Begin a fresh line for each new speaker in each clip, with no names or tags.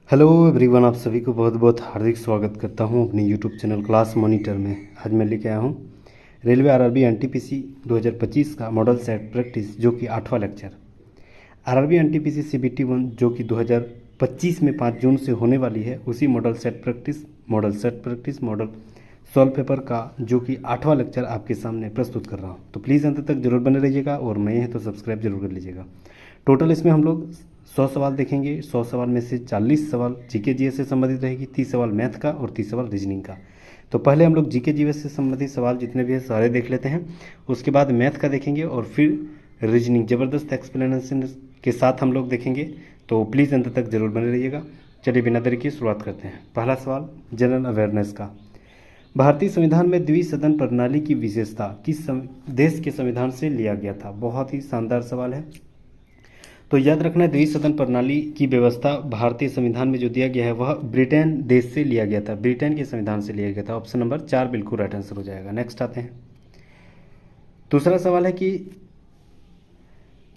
Hello everyone, आप सभी को बहुत बहुत हार्दिक स्वागत करता हूं अपने यूट्यूब चैनल क्लास मॉनिटर में। आज मैं लेके आया हूं रेलवे आरआरबी एनटीपीसी 2025 का मॉडल सेट प्रैक्टिस, जो कि 8वां लेक्चर। आरआरबी एनटीपीसी सीबीटी 1 जो कि 2025 में 5 जून से होने वाली है, उसी model set practice model solve paper का जो कि 8वां लेक्चर आपके सामने प्रस्तुत कर रहा हूँ। तो प्लीज़ अंत तक जरूर बने रहिएगा और नए हैं तो सब्सक्राइब जरूर कर लीजिएगा। टोटल इसमें हम लोग 100 सवाल देखेंगे। 100 सवाल में से 40 सवाल जीके जीएस से संबंधित रहेगी, 30 सवाल मैथ का और 30 सवाल रीजनिंग का। तो पहले हम लोग जीके जीएस से संबंधित सवाल जितने भी हैं सारे देख लेते हैं, उसके बाद मैथ का देखेंगे और फिर रीजनिंग ज़बरदस्त एक्सप्लेनेशन के साथ हम लोग देखेंगे। तो प्लीज़ अंत तक जरूर बने रहिएगा। चलिए बिना देरी की शुरुआत करते हैं। पहला सवाल जनरल अवेयरनेस का। भारतीय संविधान में द्विसदन प्रणाली की विशेषता किस देश के संविधान से लिया गया था? बहुत ही शानदार सवाल है। तो याद रखना है, द्विसदन प्रणाली की व्यवस्था भारतीय संविधान में जो दिया गया है वह ब्रिटेन देश से लिया गया था, ब्रिटेन के संविधान से लिया गया था। ऑप्शन नंबर 4 बिल्कुल राइट आंसर हो जाएगा। नेक्स्ट आते हैं। दूसरा सवाल है कि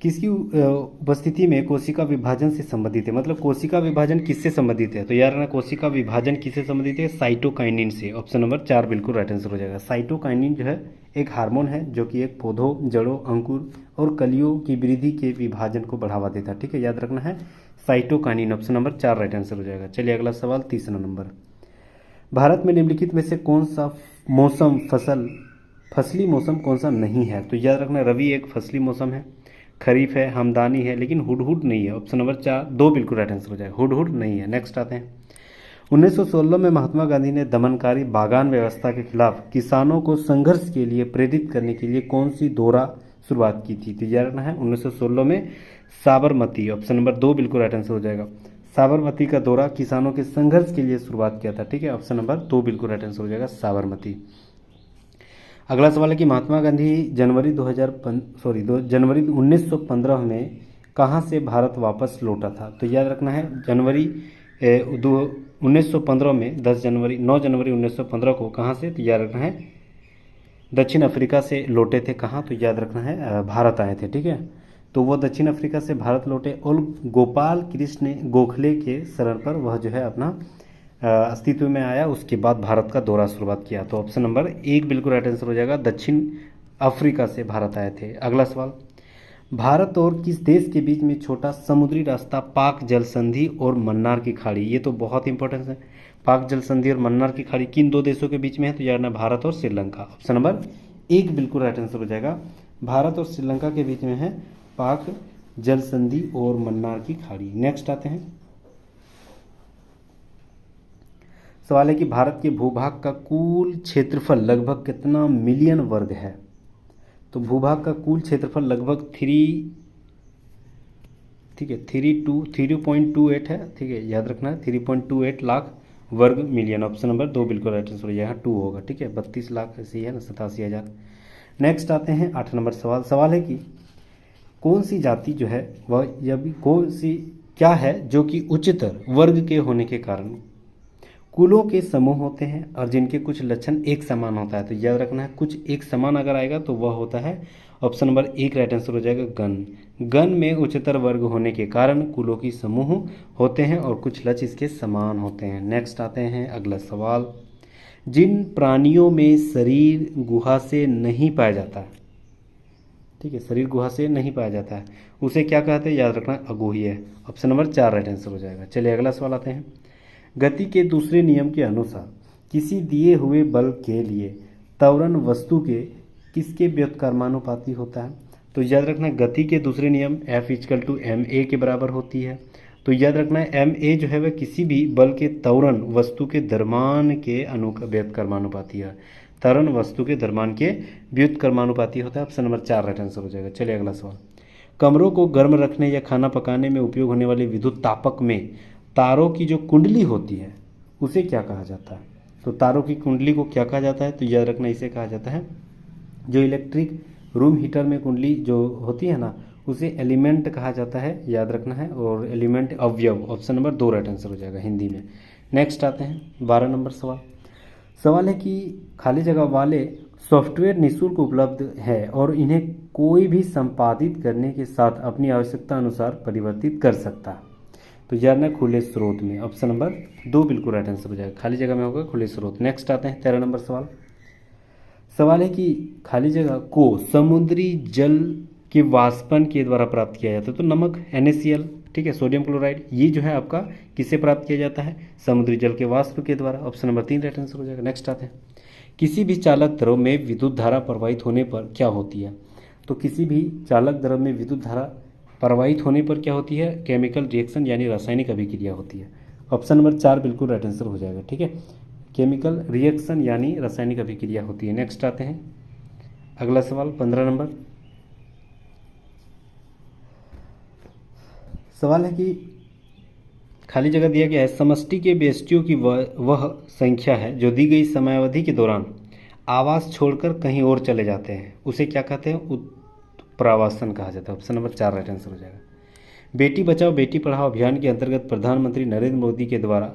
किसकी उपस्थिति में कोशिका विभाजन से संबंधित है? मतलब कोशिका विभाजन किससे संबंधित है? तो याद रखना, कोशिका विभाजन किससे संबंधित है? साइटोकाइनिन से। ऑप्शन नंबर 4 बिल्कुल राइट आंसर हो जाएगा। साइटोकाइनिन जो है एक हार्मोन है जो कि एक पौधों, जड़ों, अंकुर और कलियों की वृद्धि के विभाजन को बढ़ावा देता है। ठीक है, याद रखना है cytokinin. Option number 4 right answer हो जाएगा। चलिए अगला सवाल, तीसरा नंबर। भारत में निम्नलिखित में से कौन सा मौसम फसली मौसम कौन सा नहीं है? तो याद रखना, रवि एक फसली मौसम है, खरीफ है, हमदानी है, लेकिन हुडहुड नहीं है। ऑप्शन नंबर 2 बिल्कुल राइट आंसर हो जाएगा। हुडहुड नहीं है। नेक्स्ट आते हैं। 1916 में महात्मा गांधी ने दमनकारी बागान व्यवस्था के खिलाफ किसानों को संघर्ष के लिए प्रेरित करने के लिए कौन सी दौरा शुरुआत की थी? तो याद रखना है 1916 में साबरमती। ऑप्शन नंबर 2 बिल्कुल राइट आंसर हो जाएगा। साबरमती का दौरा किसानों के संघर्ष के लिए शुरुआत किया था। ठीक है, ऑप्शन नंबर 2 बिल्कुल राइट आंसर हो जाएगा, साबरमती। अगला सवाल है कि महात्मा गांधी जनवरी 1915 में कहाँ से भारत वापस लौटा था? तो याद रखना है जनवरी 1915 में 9 जनवरी 1915 को कहाँ से? तो याद रखना है दक्षिण अफ्रीका से लौटे थे। कहाँ? तो याद रखना है भारत आए थे। ठीक है, तो वो दक्षिण अफ्रीका से भारत लौटे और गोपाल कृष्ण गोखले के शरण पर वह जो है अपना अस्तित्व में आया। उसके बाद भारत का दौरा शुरुआत किया। तो ऑप्शन नंबर 1 बिल्कुल राइट आंसर हो जाएगा, दक्षिण अफ्रीका से भारत आए थे। अगला सवाल, भारत और किस देश के बीच में छोटा समुद्री रास्ता पाक जल संधि और मन्नार की खाड़ी? ये तो बहुत इंपॉर्टेंट है। पाक जल संधि और मन्नार की खाड़ी किन दो देशों के बीच में है? तो याद रखना भारत और श्रीलंका। ऑप्शन नंबर 1 बिल्कुल राइट आंसर हो जाएगा, भारत और श्रीलंका के बीच में है पाक जल संधि और मन्नार की खाड़ी। नेक्स्ट आते हैं। सवाल है कि भारत के भूभाग का कुल क्षेत्रफल लगभग कितना मिलियन वर्ग है? तो भूभाग का कुल क्षेत्रफल लगभग 3.28 है। ठीक है, याद रखना है 3.28 लाख वर्ग मिलियन। ऑप्शन नंबर 2 बिल्कुल राइट आंसर हो जाएगा, 2 होगा। ठीक है, 32 लाख ऐसे ही है ना, 87,000। नेक्स्ट आते हैं 8 नंबर सवाल। सवाल है कि कौन सी जाति जो है वह कौन सी क्या है जो कि उच्चतर वर्ग के होने के कारण कुलों के समूह होते हैं और जिनके कुछ लक्षण एक समान होता है? तो याद रखना है कुछ एक समान अगर आएगा तो वह होता है ऑप्शन नंबर 1 राइट आंसर हो जाएगा, गण। गण में उच्चतर वर्ग होने के कारण कुलों की समूह होते हैं और कुछ लक्ष्य इसके समान होते हैं। नेक्स्ट आते हैं अगला सवाल। जिन प्राणियों में शरीर गुहा से नहीं पाया जाता है, ठीक है, शरीर गुहा से नहीं पाया जाता है, उसे क्या कहते हैं? याद रखना अगुही। ऑप्शन नंबर 4 राइट आंसर हो जाएगा। चलिए अगला सवाल आते हैं। गति के दूसरे नियम के अनुसार किसी दिए हुए बल के लिए त्वरण वस्तु के किसके व्युत्क्रमानुपाती होता है? तो याद रखना गति के दूसरे नियम F=ma के बराबर होती है। तो याद रखना है ma जो है वह किसी भी बल के त्वरण वस्तु के द्रव्यमान के व्युत्क्रमानुपाती है। त्वरण वस्तु के द्रव्यमान के व्युत्क्रमानुपाती होता है। ऑप्शन नंबर 4 राइट आंसर हो जाएगा। चलिए अगला सवाल। कमरों को गर्म रखने या खाना पकाने में उपयोग होने वाले विद्युत तापक में तारों की जो कुंडली होती है उसे क्या कहा जाता है? तो तारों की कुंडली को क्या कहा जाता है? तो याद रखना इसे कहा जाता है, जो इलेक्ट्रिक रूम हीटर में कुंडली जो होती है ना, उसे एलिमेंट कहा जाता है। याद रखना है, और एलिमेंट अवयव। ऑप्शन नंबर 2 राइट आंसर हो जाएगा हिंदी में। नेक्स्ट आते हैं 12 नंबर सवाल। सवाल है कि खाली जगह वाले सॉफ्टवेयर निःशुल्क उपलब्ध है और इन्हें कोई भी संपादित करने के साथ अपनी आवश्यकता अनुसार परिवर्तित कर सकता है। तो झरना खुले स्रोत में, ऑप्शन नंबर 2 बिल्कुल राइट आंसर हो जाएगा, खाली जगह में होगा खुले स्रोत। नेक्स्ट आते हैं 13 नंबर सवाल। सवाल है कि खाली जगह को समुद्री जल के वाष्पन के द्वारा प्राप्त किया जाता है। तो नमक NaCl, ठीक है, सोडियम क्लोराइड, ये जो है आपका किससे प्राप्त किया जाता है? समुद्री जल के वाष्प के द्वारा, ऑप्शन नंबर 3 राइट आंसर हो जाएगा। नेक्स्ट आते हैं, किसी भी चालक द्रव में विद्युत धारा प्रवाहित होने पर क्या होती है? तो किसी भी चालक द्रव में विद्युत धारा प्रवाहित होने पर क्या होती है? केमिकल रिएक्शन यानी रासायनिक अभिक्रिया होती है। ऑप्शन नंबर 4 बिल्कुल राइट आंसर हो जाएगा, ठीक है, केमिकल रिएक्शन यानी रासायनिक अभिक्रिया होती है। नेक्स्ट आते हैं अगला सवाल 15 नंबर। सवाल है कि खाली जगह दिया गया है, समष्टि के व्यष्टियों की वह संख्या है जो दी गई समयावधि के दौरान आवास छोड़कर कहीं और चले जाते हैं, उसे क्या कहते हैं? उत्प्रावासन कहा जाता है। ऑप्शन नंबर 4 राइट आंसर हो जाएगा। बेटी बचाओ बेटी पढ़ाओ अभियान के अंतर्गत प्रधानमंत्री नरेंद्र मोदी के द्वारा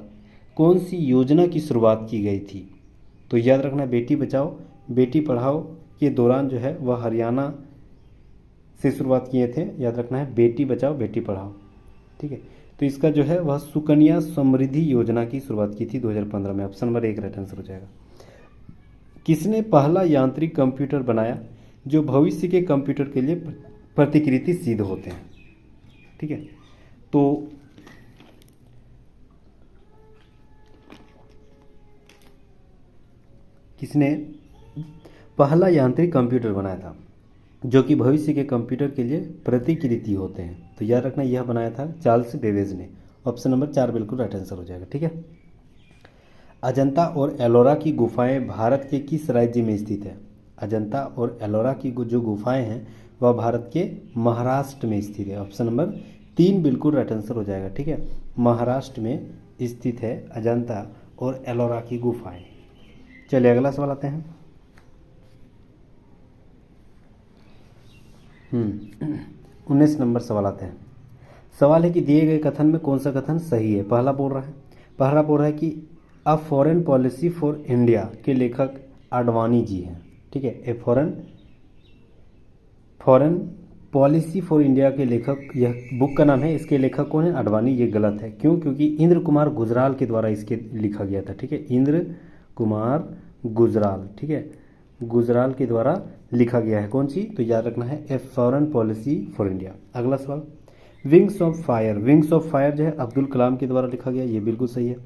कौन सी योजना की शुरुआत की गई थी? तो याद रखना, बेटी बचाओ बेटी पढ़ाओ के दौरान जो है वह हरियाणा से शुरुआत किए थे। याद रखना है, बेटी बचाओ बेटी पढ़ाओ, ठीक है। तो इसका जो है वह सुकन्या समृद्धि योजना की शुरुआत की थी 2015 में। ऑप्शन नंबर 1 राइट आंसर हो जाएगा। किसने पहला यांत्रिक कंप्यूटर बनाया जो भविष्य के कंप्यूटर के लिए प्रतिकृति सिद्ध होते हैं? ठीक है, तो किसने पहला यांत्रिक कंप्यूटर बनाया था जो कि भविष्य के कंप्यूटर के लिए प्रतिकृति होते हैं? तो याद रखना, यह बनाया था चार्ल्स बेबेज ने। ऑप्शन नंबर 4 बिल्कुल राइट आंसर हो जाएगा, ठीक है। अजंता और एलोरा की गुफाएं भारत के किस राज्य में स्थित है? अजंता और एलोरा की जो गुफाएं हैं वह भारत के महाराष्ट्र में स्थित है। ऑप्शन नंबर 3 बिल्कुल राइट आंसर हो जाएगा, ठीक है, महाराष्ट्र में स्थित है अजंता और एलोरा की गुफाएं। चलिए अगला सवाल आते हैं। 19 नंबर सवाल आते हैं। सवाल है कि दिए गए कथन में कौन सा कथन सही है? पहला बोल रहा है कि a foreign policy for India के लेखक आडवाणी जी हैं, ठीक है। A foreign policy for India के लेखक, यह बुक का नाम है, इसके लेखक कौन है? आडवाणी। ये गलत है, क्यों? क्योंकि इंद्र कुमार गुजराल के द्वारा इसके लिखा गया था, ठीक है, इंद्र कुमार गुजराल, ठीक है, गुजराल के द्वारा लिखा गया है। कौन सी? तो याद रखना है, a foreign policy for India. अगला सवाल, विंग्स ऑफ फायर जो है अब्दुल कलाम के द्वारा लिखा गया, ये बिल्कुल सही है।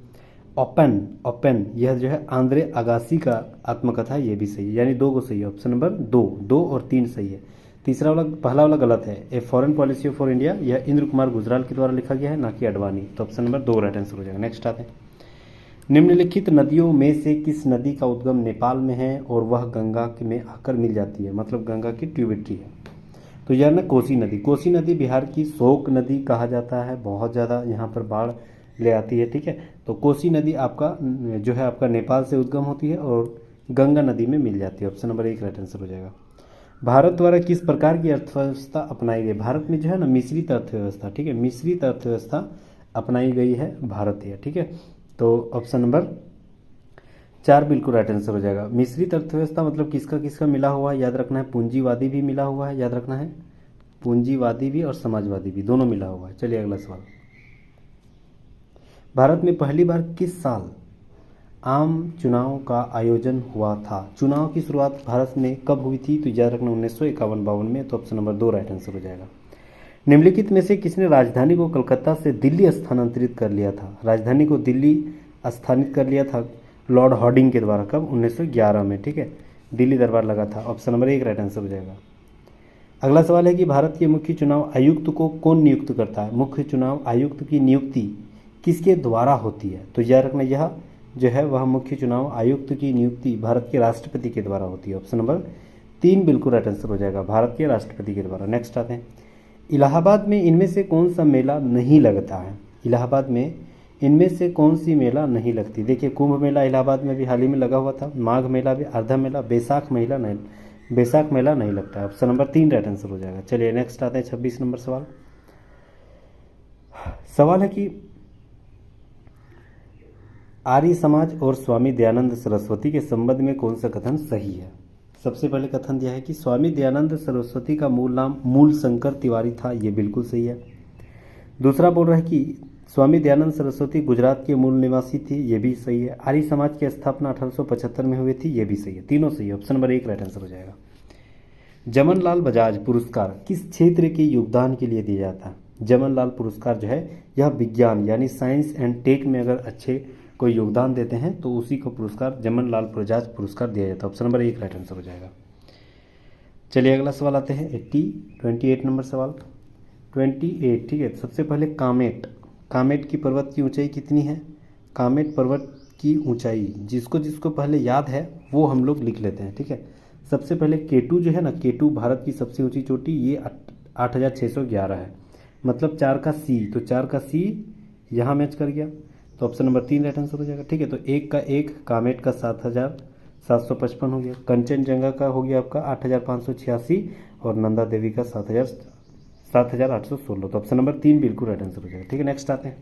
ओपन यह जो है आंद्रे अगासी का आत्मकथा है, ये भी सही है, यानी 2 को सही है। ऑप्शन नंबर 2 और 3 सही है। तीसरा वाला, पहला वाला गलत है। A foreign policy for India यह इंद्र कुमार गुजराल के द्वारा लिखा गया है, ना कि आडवाणी। तो ऑप्शन नंबर 2 राइट आंसर हो जाएगा। नेक्स्ट आते हैं, निम्नलिखित नदियों में से किस नदी का उद्गम नेपाल में है और वह गंगा में आकर मिल जाती है? मतलब गंगा की ट्रिब्यूटरी है। तो यह ना कोसी नदी बिहार की शोक नदी कहा जाता है, बहुत ज़्यादा यहाँ पर बाढ़ ले आती है, ठीक है। तो कोसी नदी आपका जो है आपका नेपाल से उद्गम होती है और गंगा नदी में मिल जाती है। ऑप्शन नंबर 1 राइट आंसर हो जाएगा। भारत द्वारा किस प्रकार की अर्थव्यवस्था अपनाई गई? भारत में जो है ना मिश्रित अर्थव्यवस्था, ठीक है, मिश्रित अर्थव्यवस्था अपनाई गई है भारतीय, ठीक है। तो ऑप्शन नंबर 4 बिल्कुल राइट आंसर हो जाएगा। मिश्रित अर्थव्यवस्था मतलब किसका किसका मिला हुआ है? याद रखना है, पूंजीवादी भी मिला हुआ है, याद रखना है, पूंजीवादी भी और समाजवादी भी, दोनों मिला हुआ है। चलिए अगला सवाल, भारत में पहली बार किस साल आम चुनाव का आयोजन हुआ था? चुनाव की शुरुआत भारत में कब हुई थी? तो याद रखना 1951-52 में। तो ऑप्शन नंबर 2 राइट आंसर हो जाएगा। निम्नलिखित में से किसने राजधानी को कलकत्ता से दिल्ली स्थानांतरित कर लिया था? राजधानी को दिल्ली स्थानित कर लिया था लॉर्ड हॉर्डिंग के द्वारा। कब? 1911 में, ठीक है, दिल्ली दरबार लगा था। ऑप्शन नंबर 1 राइट आंसर हो जाएगा। अगला सवाल है कि भारत के मुख्य चुनाव आयुक्त को कौन नियुक्त करता है? मुख्य चुनाव आयुक्त की नियुक्ति किसके द्वारा होती है? तो याद रखना, यह जो है वह मुख्य चुनाव आयुक्त की नियुक्ति भारत के राष्ट्रपति के द्वारा होती है। ऑप्शन नंबर 3 बिल्कुल राइट आंसर हो जाएगा, भारत के राष्ट्रपति के द्वारा। नेक्स्ट आते हैं, इलाहाबाद में इनमें से कौन सा मेला नहीं लगता है? इलाहाबाद में इनमें से कौन सी मेला नहीं लगती? देखिए, कुंभ मेला इलाहाबाद में भी हाल ही में लगा हुआ था, माघ मेला भी, अर्धा मेला, बैसाख मेला नहीं लगता है। ऑप्शन नंबर 3 राइट आंसर हो जाएगा। चलिए नेक्स्ट आते हैं 26 नंबर सवाल है कि आर्य समाज और स्वामी दयानंद सरस्वती के संबंध में कौन सा कथन सही है? सबसे पहले कथन दिया है कि स्वामी दयानंद सरस्वती का मूल नाम मूल शंकर तिवारी था, ये बिल्कुल सही है। दूसरा बोल रहा है कि स्वामी दयानंद सरस्वती गुजरात के मूल निवासी थी, ये भी सही है। आर्य समाज की स्थापना 1875 में हुई थी, ये भी सही है। तीनों सही है, ऑप्शन नंबर 1 राइट आंसर हो जाएगा। जमनलाल बजाज पुरस्कार किस क्षेत्र के योगदान के लिए दिया जाता है? जमनलाल पुरस्कार जो है यह विज्ञान यानी साइंस एंड टेक में अगर अच्छे कोई योगदान देते हैं तो उसी को पुरस्कार जमनलाल बजाज पुरस्कार दिया जाता है। ऑप्शन नंबर 1 राइट आंसर हो जाएगा। चलिए अगला सवाल आते हैं 28 नंबर सवाल। 28 ठीक है। सबसे पहले कामेट की पर्वत की ऊंचाई कितनी है? कामेट पर्वत की ऊंचाई जिसको जिसको पहले याद है वो हम लोग लिख लेते हैं, ठीक है। सबसे पहले केटू जो है ना, केटू भारत की सबसे ऊंची चोटी, ये 8611 है। मतलब 4 का सी, तो 4 का सी यहाँ मैच कर गया, तो ऑप्शन नंबर 3 राइट आंसर हो जाएगा, ठीक है। तो 1 का 1 कामेट का 7755 हो गया। कंचनजंगा का हो गया आपका 8586 और नंदा देवी का 7816, तो ऑप्शन नंबर 3 बिल्कुल राइट आंसर हो जाएगा, ठीक है। नेक्स्ट आते हैं,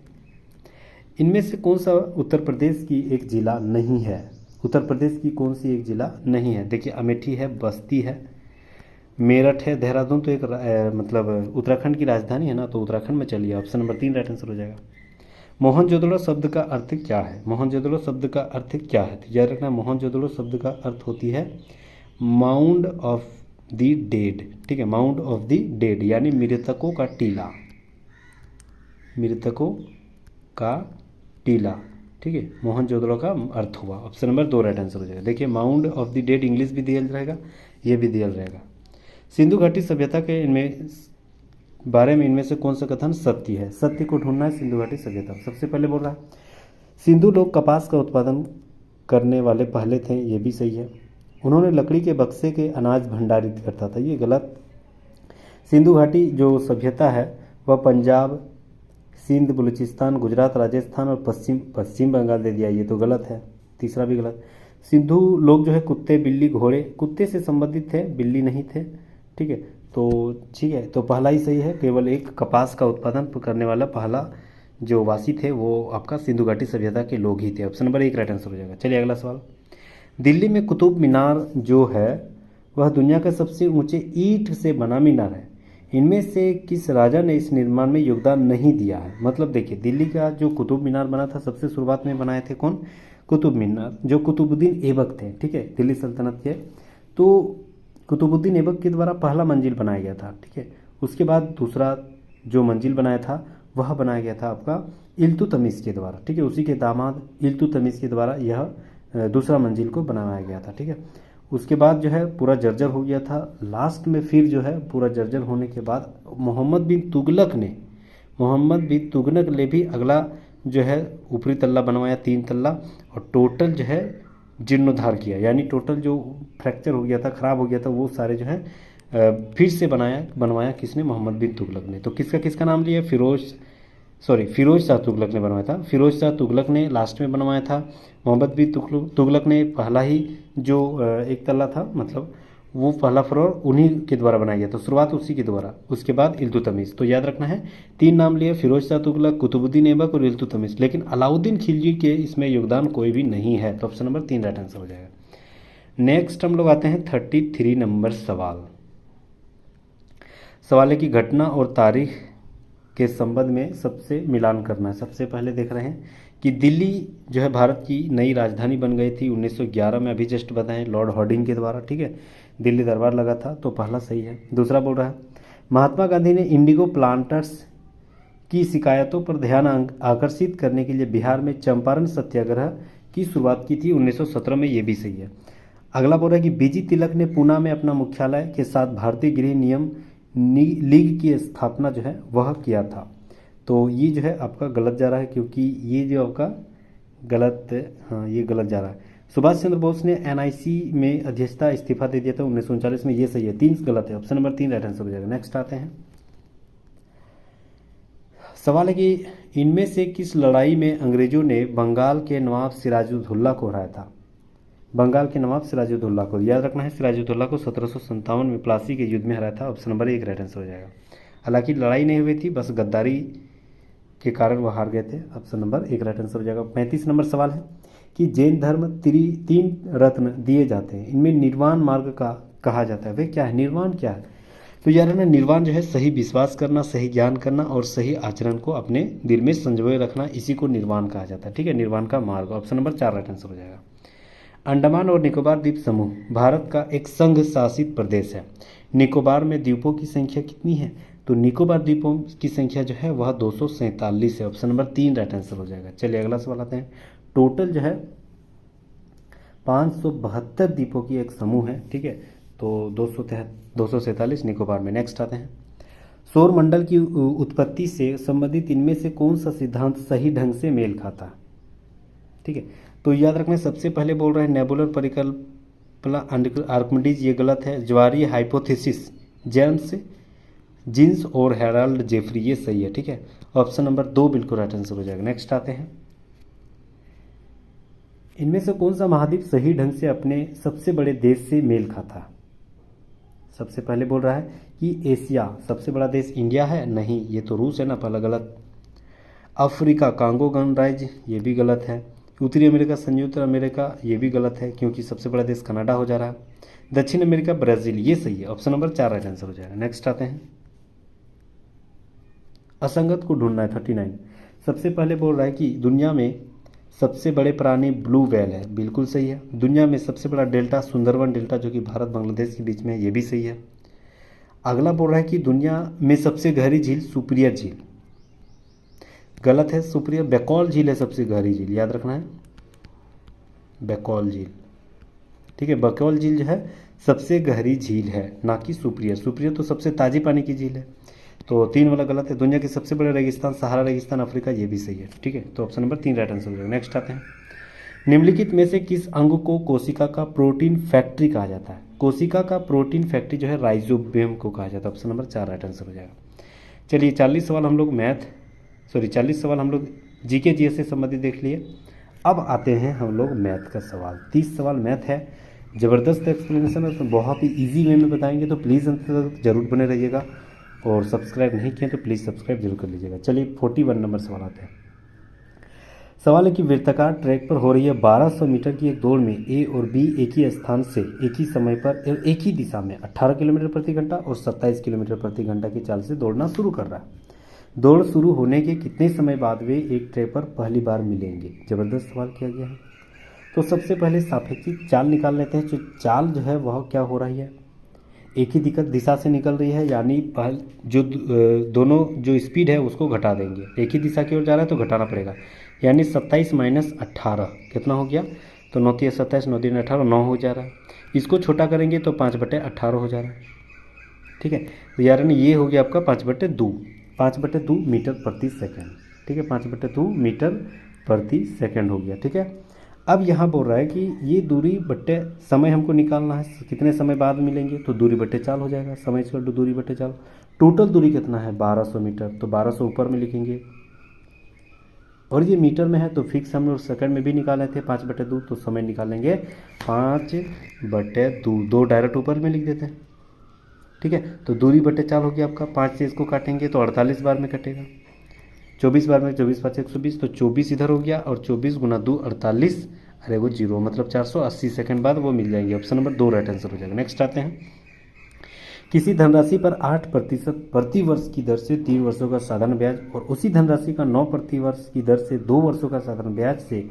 इनमें से कौन सा उत्तर प्रदेश की एक जिला नहीं है? उत्तर प्रदेश की कौन सी एक जिला नहीं है? देखिए अमेठी है, बस्ती है, मेरठ है, देहरादून तो एक मतलब उत्तराखंड की राजधानी है ना, तो उत्तराखंड में चलिए, ऑप्शन नंबर 3 राइट आंसर हो जाएगा। मोहनजोदड़ो शब्द का अर्थ क्या है? मोहनजोदड़ो शब्द का अर्थ क्या है? तो याद रखना, मोहनजोदड़ो शब्द का अर्थ होती है माउंड ऑफ द डेड, ठीक है। माउंड ऑफ द डेड यानी मृतकों का टीला, मृतकों का टीला, ठीक है। मोहनजोदड़ो का अर्थ हुआ, ऑप्शन नंबर 2 राइट आंसर हो जाएगा। देखिए mound of the dead English भी दिया रहेगा, ये भी दिया रहेगा। सिंधु घाटी सभ्यता के बारे में इनमें से कौन सा कथन सत्य है? सत्य को ढूंढना है सिंधु घाटी सभ्यता। सबसे पहले बोल रहा है सिंधु लोग कपास का उत्पादन करने वाले पहले थे, ये भी सही है। उन्होंने लकड़ी के बक्से के अनाज भंडारित करता था, ये गलत। सिंधु घाटी जो सभ्यता है वह पंजाब, सिंध, बलूचिस्तान, गुजरात, राजस्थान और पश्चिम बंगाल दे दिया, ये तो गलत है, तीसरा भी गलत। सिंधु लोग जो है कुत्ते, बिल्ली, घोड़े, कुत्ते से संबंधित थे, बिल्ली नहीं थे, ठीक है। तो ठीक है, तो पहला ही सही है, केवल एक कपास का उत्पादन करने वाला पहला जो वासी थे वो आपका सिंधु घाटी सभ्यता के लोग ही थे, ऑप्शन नंबर 1 राइट आंसर हो जाएगा। चलिए अगला सवाल, दिल्ली में कुतुब मीनार जो है वह दुनिया का सबसे ऊंचे ईंट से बना मीनार है, इनमें से किस राजा ने इस निर्माण में योगदान नहीं दिया है? मतलब देखिए दिल्ली का जो कुतुब मीनार बना था सबसे शुरुआत में बनाए थे कौन? कुतुब मीनार, जो कुतुबुद्दीन ऐबक थे, ठीक है, दिल्ली सल्तनत के। तो कुतुबुद्दीन ऐबक के द्वारा पहला मंजिल बनाया गया था, ठीक है। उसके बाद दूसरा जो मंजिल बनाया था वह बनाया गया था आपका इल्तुतमिश के द्वारा, ठीक है। उसी के दामाद इल्तुतमिश के द्वारा यह दूसरा मंजिल को बनाया गया था, ठीक है। उसके बाद जो है पूरा जर्जर हो गया था, लास्ट में फिर जो है पूरा जर्जर होने के बाद मोहम्मद बिन तुगलक ने भी अगला जो है ऊपरी तल्ला बनवाया, 3 तल्ला, और टोटल जो है जीर्णोद्धार किया, यानी टोटल जो फ्रैक्चर हो गया था, खराब हो गया था, वो सारे जो है फिर से बनवाया किसने? मोहम्मद बिन तुगलक ने। तो किसका नाम लिया? फिरोज शाह तुगलक ने बनवाया था। फिरोज शाह तुगलक ने लास्ट में बनवाया था। मोहम्मद बिन तुगलक ने पहला ही जो एक तल्ला था, मतलब वो पहला फ्लोर उन्हीं के द्वारा बनाया गया, तो शुरुआत उसी के द्वारा। उसके बाद इल्तुतमिश, तो याद रखना है 3 नाम लिए, फिरोज शाह तुगलक, कुतुबुद्दीन ऐबक और इल्तुतमिश, लेकिन अलाउद्दीन खिलजी के इसमें योगदान कोई भी नहीं है, तो ऑप्शन नंबर 3 राइट आंसर हो जाएगा। नेक्स्ट हम लोग आते हैं 33 नंबर सवाल है कि घटना और तारीख के संबंध में सबसे मिलान करना है। सबसे पहले देख रहे हैं कि दिल्ली जो है भारत की नई राजधानी बन गई थी 1911 में, अभी जस्ट बताएं लॉर्ड हार्डिंग के द्वारा, ठीक है। दिल्ली दरबार लगा था, तो पहला सही है। दूसरा बोल रहा है महात्मा गांधी ने इंडिगो प्लांटर्स की शिकायतों पर ध्यान आकर्षित करने के लिए बिहार में चंपारण सत्याग्रह की शुरुआत की थी 1917 में, ये भी सही है। अगला बोल रहा है कि बीजी तिलक ने पूना में अपना मुख्यालय के साथ भारतीय गृह नियम लीग की स्थापना जो है वह किया था, तो ये जो है आपका गलत जा रहा है, क्योंकि ये जो आपका गलत, हाँ ये गलत जा रहा है। सुभाष चंद्र बोस ने एनआईसी में अध्यक्षता इस्तीफा दे दिया था 1939 में, ये सही है। 3 गलत है, ऑप्शन नंबर 3 राइट आंसर हो जाएगा। नेक्स्ट आते हैं, सवाल है कि इनमें से किस लड़ाई में अंग्रेजों ने बंगाल के नवाब सिराजुद्दौला को हराया था? बंगाल के नवाब सिराजुद्दौला को, याद रखना है सिराजुद्दौला को 1757 में प्लासी के युद्ध में हराया था, ऑप्शन नंबर 1 राइट आंसर हो जाएगा। हालांकि लड़ाई नहीं हुई थी, बस गद्दारी के कारण वह हार गए थे, ऑप्शन नंबर 1 राइट आंसर हो जाएगा। 35 नंबर सवाल है कि जैन धर्म 3 रत्न दिए जाते हैं, इनमें निर्वाण मार्ग का कहा जाता है, वे क्या है? निर्वाण क्या है? तो यार है ना, निर्वाण जो है सही विश्वास करना, सही ज्ञान करना और सही आचरण को अपने दिल में संजोए रखना, इसी को निर्वाण कहा जाता है। ठीक है, निर्वाण का मार्ग, ऑप्शन नंबर 4 राइट आंसर हो जाएगा। अंडमान और निकोबार द्वीप समूह भारत का एक संघ शासित प्रदेश है। निकोबार में द्वीपों की संख्या कितनी है? तो निकोबार द्वीपों की संख्या जो है वह 247 है, ऑप्शन नंबर 3 राइट आंसर हो जाएगा। चलिए अगला सवाल आते हैं। टोटल जो है 572 द्वीपों की एक समूह है। ठीक है, तो 247 निकोबार में। नेक्स्ट आते हैं। सौर मंडल की उत्पत्ति से संबंधित इनमें से कौन सा सिद्धांत सही ढंग से मेल खाता है? ठीक है, तो याद रखना, सबसे पहले बोल रहे हैं नेबुलर परिकल्पना आर्किमिडीज, ये गलत है। ज्वारीय हाइपोथेसिस जेम्स जीन्स और हेराल्ड जेफरी, ये सही है। ठीक है, ऑप्शन नंबर 2 बिल्कुल राइट आंसर हो जाएगा। नेक्स्ट आते हैं। इनमें से कौन सा महाद्वीप सही ढंग से अपने सबसे बड़े देश से मेल खाता? सबसे पहले बोल रहा है कि एशिया सबसे बड़ा देश इंडिया है, नहीं, ये तो रूस है ना, पहला गलत। अफ्रीका कांगो गणराज्य, ये भी गलत है। उत्तरी अमेरिका संयुक्त अमेरिका, ये भी गलत है क्योंकि सबसे बड़ा देश कनाडा हो जा रहा है। दक्षिण अमेरिका ब्राज़ील, ये सही है, ऑप्शन नंबर 4 राइट आंसर हो जाएगा। नेक्स्ट आते हैं। असंगत को ढूंढना है 39। सबसे पहले बोल रहा है कि दुनिया में सबसे बड़े प्राणी ब्लू व्हेल है, बिल्कुल सही है। दुनिया में सबसे बड़ा डेल्टा सुंदरवन डेल्टा, जो कि भारत बांग्लादेश के बीच में है, ये भी सही है। अगला बोल रहा है कि दुनिया में सबसे गहरी झील सुपिरियर झील, गलत है। सुपिरियर बेकौल झील है सबसे गहरी झील, याद रखना है, बेकौल झील। ठीक है, बेकौल झील जो है सबसे गहरी झील है, ना कि सुपिरियर। सुपिरियर तो सबसे ताजी पानी की झील है, तो 3 वाला गलत है। दुनिया के सबसे बड़े रेगिस्तान सहारा रेगिस्तान अफ्रीका, ये भी सही है। ठीक है, तो ऑप्शन नंबर 3 राइट आंसर हो जाएगा। नेक्स्ट आते हैं। निम्नलिखित में से किस अंग को कोशिका का प्रोटीन फैक्ट्री कहा जाता है? कोशिका का प्रोटीन फैक्ट्री जो है राइजोबियम को कहा जाता है, ऑप्शन नंबर 4 राइट आंसर हो जाएगा। चलिए 40 सवाल हम लोग 40 सवाल हम लोग जीके जीएस से संबंधित देख लिए। अब आते हैं हम लोग मैथ का सवाल। 30 सवाल मैथ है, ज़बरदस्त एक्सप्लेनेशन है, तो बहुत ही ईजी वे में बताएंगे, तो प्लीज़ अंत तक जरूर बने रहिएगा। और सब्सक्राइब नहीं किए तो प्लीज़ सब्सक्राइब जरूर कर लीजिएगा। चलिए 41 नंबर सवाल आते हैं। सवाल है कि वृत्ताकार ट्रैक पर हो रही है 1200 मीटर की एक दौड़ में ए और बी एक ही स्थान से एक ही समय पर एक ही दिशा में 18 किलोमीटर प्रति घंटा और 27 किलोमीटर प्रति घंटा की चाल से दौड़ना शुरू कर रहा है। दौड़ शुरू होने के कितने समय बाद वे एक ट्रैक पर पहली बार मिलेंगे? जबरदस्त सवाल किया गया है। तो सबसे पहले सापेक्षिक चाल निकाल लेते हैं। जो चाल जो है वह क्या हो रही है, एक ही दिशा से निकल रही है, यानी जो दोनों जो स्पीड है उसको घटा देंगे। एक ही दिशा की ओर जा रहा है तो घटाना पड़ेगा, यानी 27 माइनस 18 कितना हो गया? तो 9 3 27, 9 3 18, 9 हो जा रहा है। इसको छोटा करेंगे तो 5/18 हो जा रहा है। ठीक है, तो यानी ये हो गया आपका 5/2 मीटर प्रति सेकंड। ठीक है, 5/2 मीटर प्रति सेकंड हो गया। ठीक है, अब यहाँ बोल रहा है कि ये दूरी बट्टे समय हमको निकालना है, कितने समय बाद मिलेंगे, तो दूरी बट्टे चाल हो जाएगा। समय इक्वल टू दूरी बट्टे चाल। टोटल दूरी कितना है? 1200 मीटर, तो 1200 ऊपर में लिखेंगे और ये मीटर में है तो फिक्स हम लोग सेकंड में भी निकाले थे 5/2, तो समय निकालेंगे 5/2, 2 डायरेक्ट ऊपर में लिख देते हैं। ठीक है, तो दूरी बट्टे चाल हो गया आपका। 5 से इसको काटेंगे तो 48 बार में कटेगा। 24 बार में 24 5 120, तो 24 इधर हो गया और 24 गुना 2 48, अरे वो 0, मतलब 480 सेकंड बाद वो मिल जाएंगे। ऑप्शन नंबर 2 राइट आंसर हो जाएगा। नेक्स्ट आते हैं। किसी धनराशि पर 8% प्रति वर्ष की दर से 3 वर्षों का साधारण ब्याज और उसी धनराशि का 9 प्रति वर्ष की दर से 2 वर्षों का साधारण ब्याज से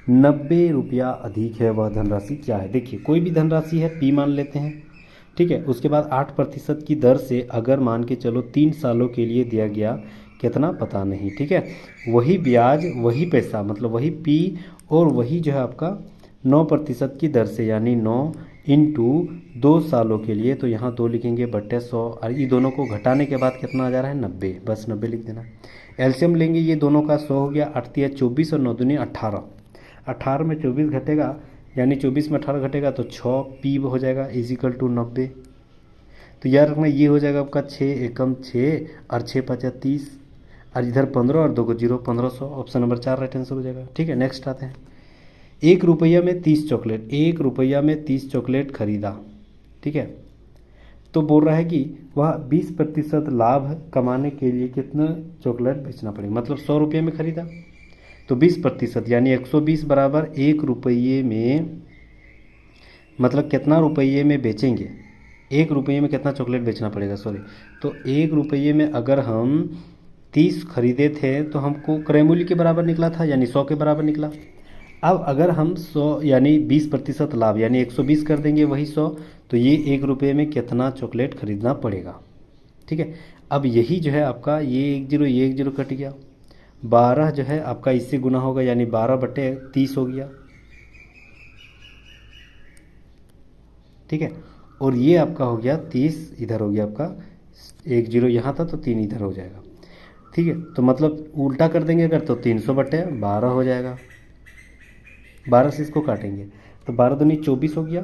90 रुपया अधिक है, वह धनराशि क्या है? देखिए, कोई भी धनराशि है, पी मान लेते हैं। ठीक है, उसके बाद 8% की दर से अगर मान के चलो 3 सालों के लिए दिया गया, कितना पता नहीं। ठीक है, वही ब्याज वही पैसा, मतलब वही पी और वही जो है आपका 9% की दर से, यानी 9 इंटू 2 सालों के लिए, तो यहाँ 2 लिखेंगे बट्टे 100 और ये दोनों को घटाने के बाद कितना आ जा रहा है? 90, बस 90 लिख देना। एलसीएम लेंगे, ये दोनों का 100 हो गया, 8 तिया 24 और 9 दूनी 18, 18 में 24 घटेगा, यानी 24 में 18 घटेगा तो 6 पी हो जाएगा इजिकल टू 90। तो याद रखना, ये हो जाएगा आपका 6 एकम 6 और 6 5 30 और इधर 15 और 2 को 0, 1500। ऑप्शन नंबर 4 राइट आंसर हो जाएगा। ठीक है, नेक्स्ट आते हैं। 1 रुपया में 30 चॉकलेट, 1 रुपया में 30 चॉकलेट खरीदा। ठीक है, तो बोल रहा है कि वह 20% लाभ कमाने के लिए कितना चॉकलेट बेचना पड़ेगा, मतलब 100 रुपये में खरीदा तो 20% यानी 120 बराबर 1 रुपये में, मतलब कितना रुपये में बेचेंगे? एक रुपये में कितना चॉकलेट बेचना पड़ेगा, सॉरी। तो एक रुपये में अगर हम 30 खरीदे थे तो हमको क्रय मूल्य के बराबर निकला था, यानी 100 के बराबर निकला। अब अगर हम 100 यानी 20% लाभ यानी 120 कर देंगे वही 100, तो ये एक रुपये में कितना चॉकलेट खरीदना पड़ेगा। ठीक है, अब यही जो है आपका ये 1 0 कट गया, 12 जो है आपका इससे गुना होगा यानी 12/30 हो गया। ठीक है, और ये आपका हो गया 30, इधर हो गया आपका 1 0 यहाँ था तो 3 इधर हो जाएगा। ठीक है, तो मतलब उल्टा कर देंगे अगर तो 300/12 हो जाएगा। 12 से इसको काटेंगे तो 12 दूनी 24 हो गया।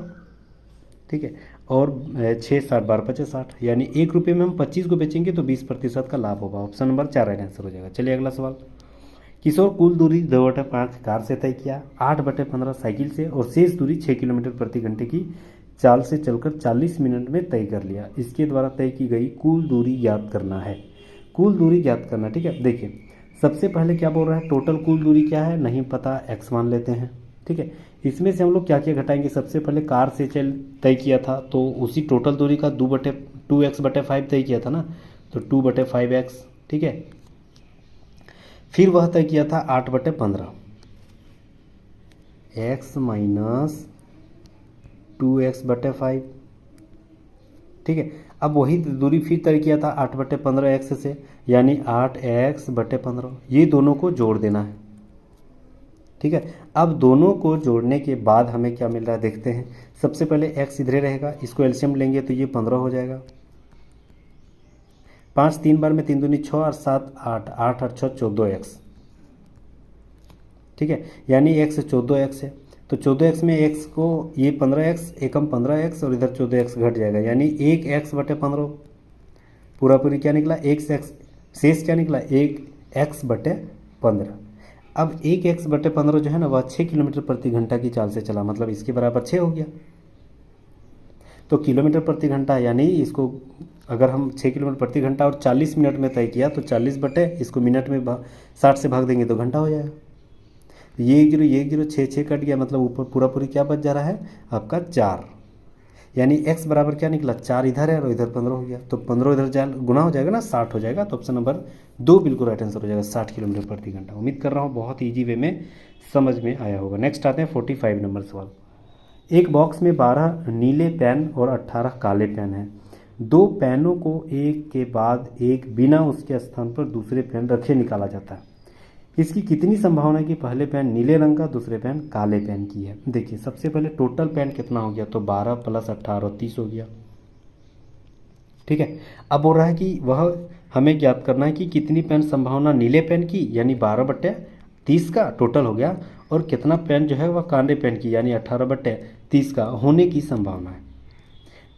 ठीक है, और 6 60 12 50 60, यानी एक रुपये में हम 25 को बेचेंगे तो 20% का लाभ होगा। ऑप्शन नंबर 4 राइट आंसर हो जाएगा। चलिए अगला सवाल। किशोर कुल दूरी 2/5 कार से तय किया, 8/15 साइकिल से और शेष दूरी 6 किलोमीटर प्रति घंटे की चाल से चलकर 40 मिनट में तय कर लिया। इसके द्वारा तय की गई कुल दूरी ज्ञात करना है। कुल दूरी ज्ञात करना। ठीक है, देखिए सबसे पहले क्या बोल रहा है, टोटल कुल दूरी क्या है नहीं पता, x मान लेते हैं। ठीक है, इसमें से हम लोग क्या क्या घटाएंगे, सबसे पहले कार से चल तय किया था तो उसी टोटल दूरी का 2x/5 तय किया था ना, तो 2/5x। ठीक है, फिर वह तय किया था 8/15, x माइनस 2x/5। ठीक है, अब वही दूरी फिर तय किया था 8/15 x से, यानी 8x/15, ये दोनों को जोड़ देना है। ठीक है, अब दोनों को जोड़ने के बाद हमें क्या मिल रहा है देखते हैं। सबसे पहले x इधरे रहेगा, इसको एलसीएम लेंगे तो ये 15 हो जाएगा। 5 3 बार में 3 दूनी 6 और 7 8, 8 8 6 14x। ठीक है, यानी x 14x है, तो 14x में x को ये 15x एकम 15x और इधर 14x घट जाएगा, यानी 1x/15 पूरा पूरी क्या निकला, 1x शेष क्या निकला 1x/15। अब 1x/15 जो है ना वह 6 किलोमीटर प्रति घंटा की चाल से चला, मतलब इसके बराबर 6 हो गया। तो किलोमीटर प्रति घंटा यानी इसको अगर हम 6 किलोमीटर प्रति घंटा और 40 मिनट में तय किया तो 40 बटे इसको मिनट में 60 से भाग देंगे तो घंटा हो जाएगा। ये 1 0 6 6 कट गया, मतलब ऊपर पूरा पूरी क्या बच जा रहा है आपका 4, यानी x बराबर क्या निकला 4 इधर है और इधर 15 हो गया, तो 15 इधर जा गुना हो जाएगा ना 60 हो जाएगा। तो ऑप्शन नंबर 2 बिल्कुल राइट आंसर हो जाएगा, 60 किलोमीटर प्रति घंटा। उम्मीद कर रहा हूँ बहुत ईजी वे में समझ में आया होगा। नेक्स्ट आते हैं 45 नंबर सवाल। एक बॉक्स में 12 नीले पेन और 18 काले पेन हैं। दो पेनों को एक के बाद एक बिना उसके स्थान पर दूसरे पेन रखे निकाला जाता है। इसकी कितनी संभावना है कि पहले पेन नीले रंग का दूसरे पेन काले पेन की है। देखिए सबसे पहले टोटल पेन कितना हो गया, तो 12 + 18 30 हो गया। ठीक है, अब बोल रहा है कि वह हमें ज्ञात करना है कि कितनी पेन संभावना नीले पेन की, यानी 12/30 का टोटल हो गया, और कितना पेन जो है वह काले पेन की, यानी 18/30 का होने की संभावना है।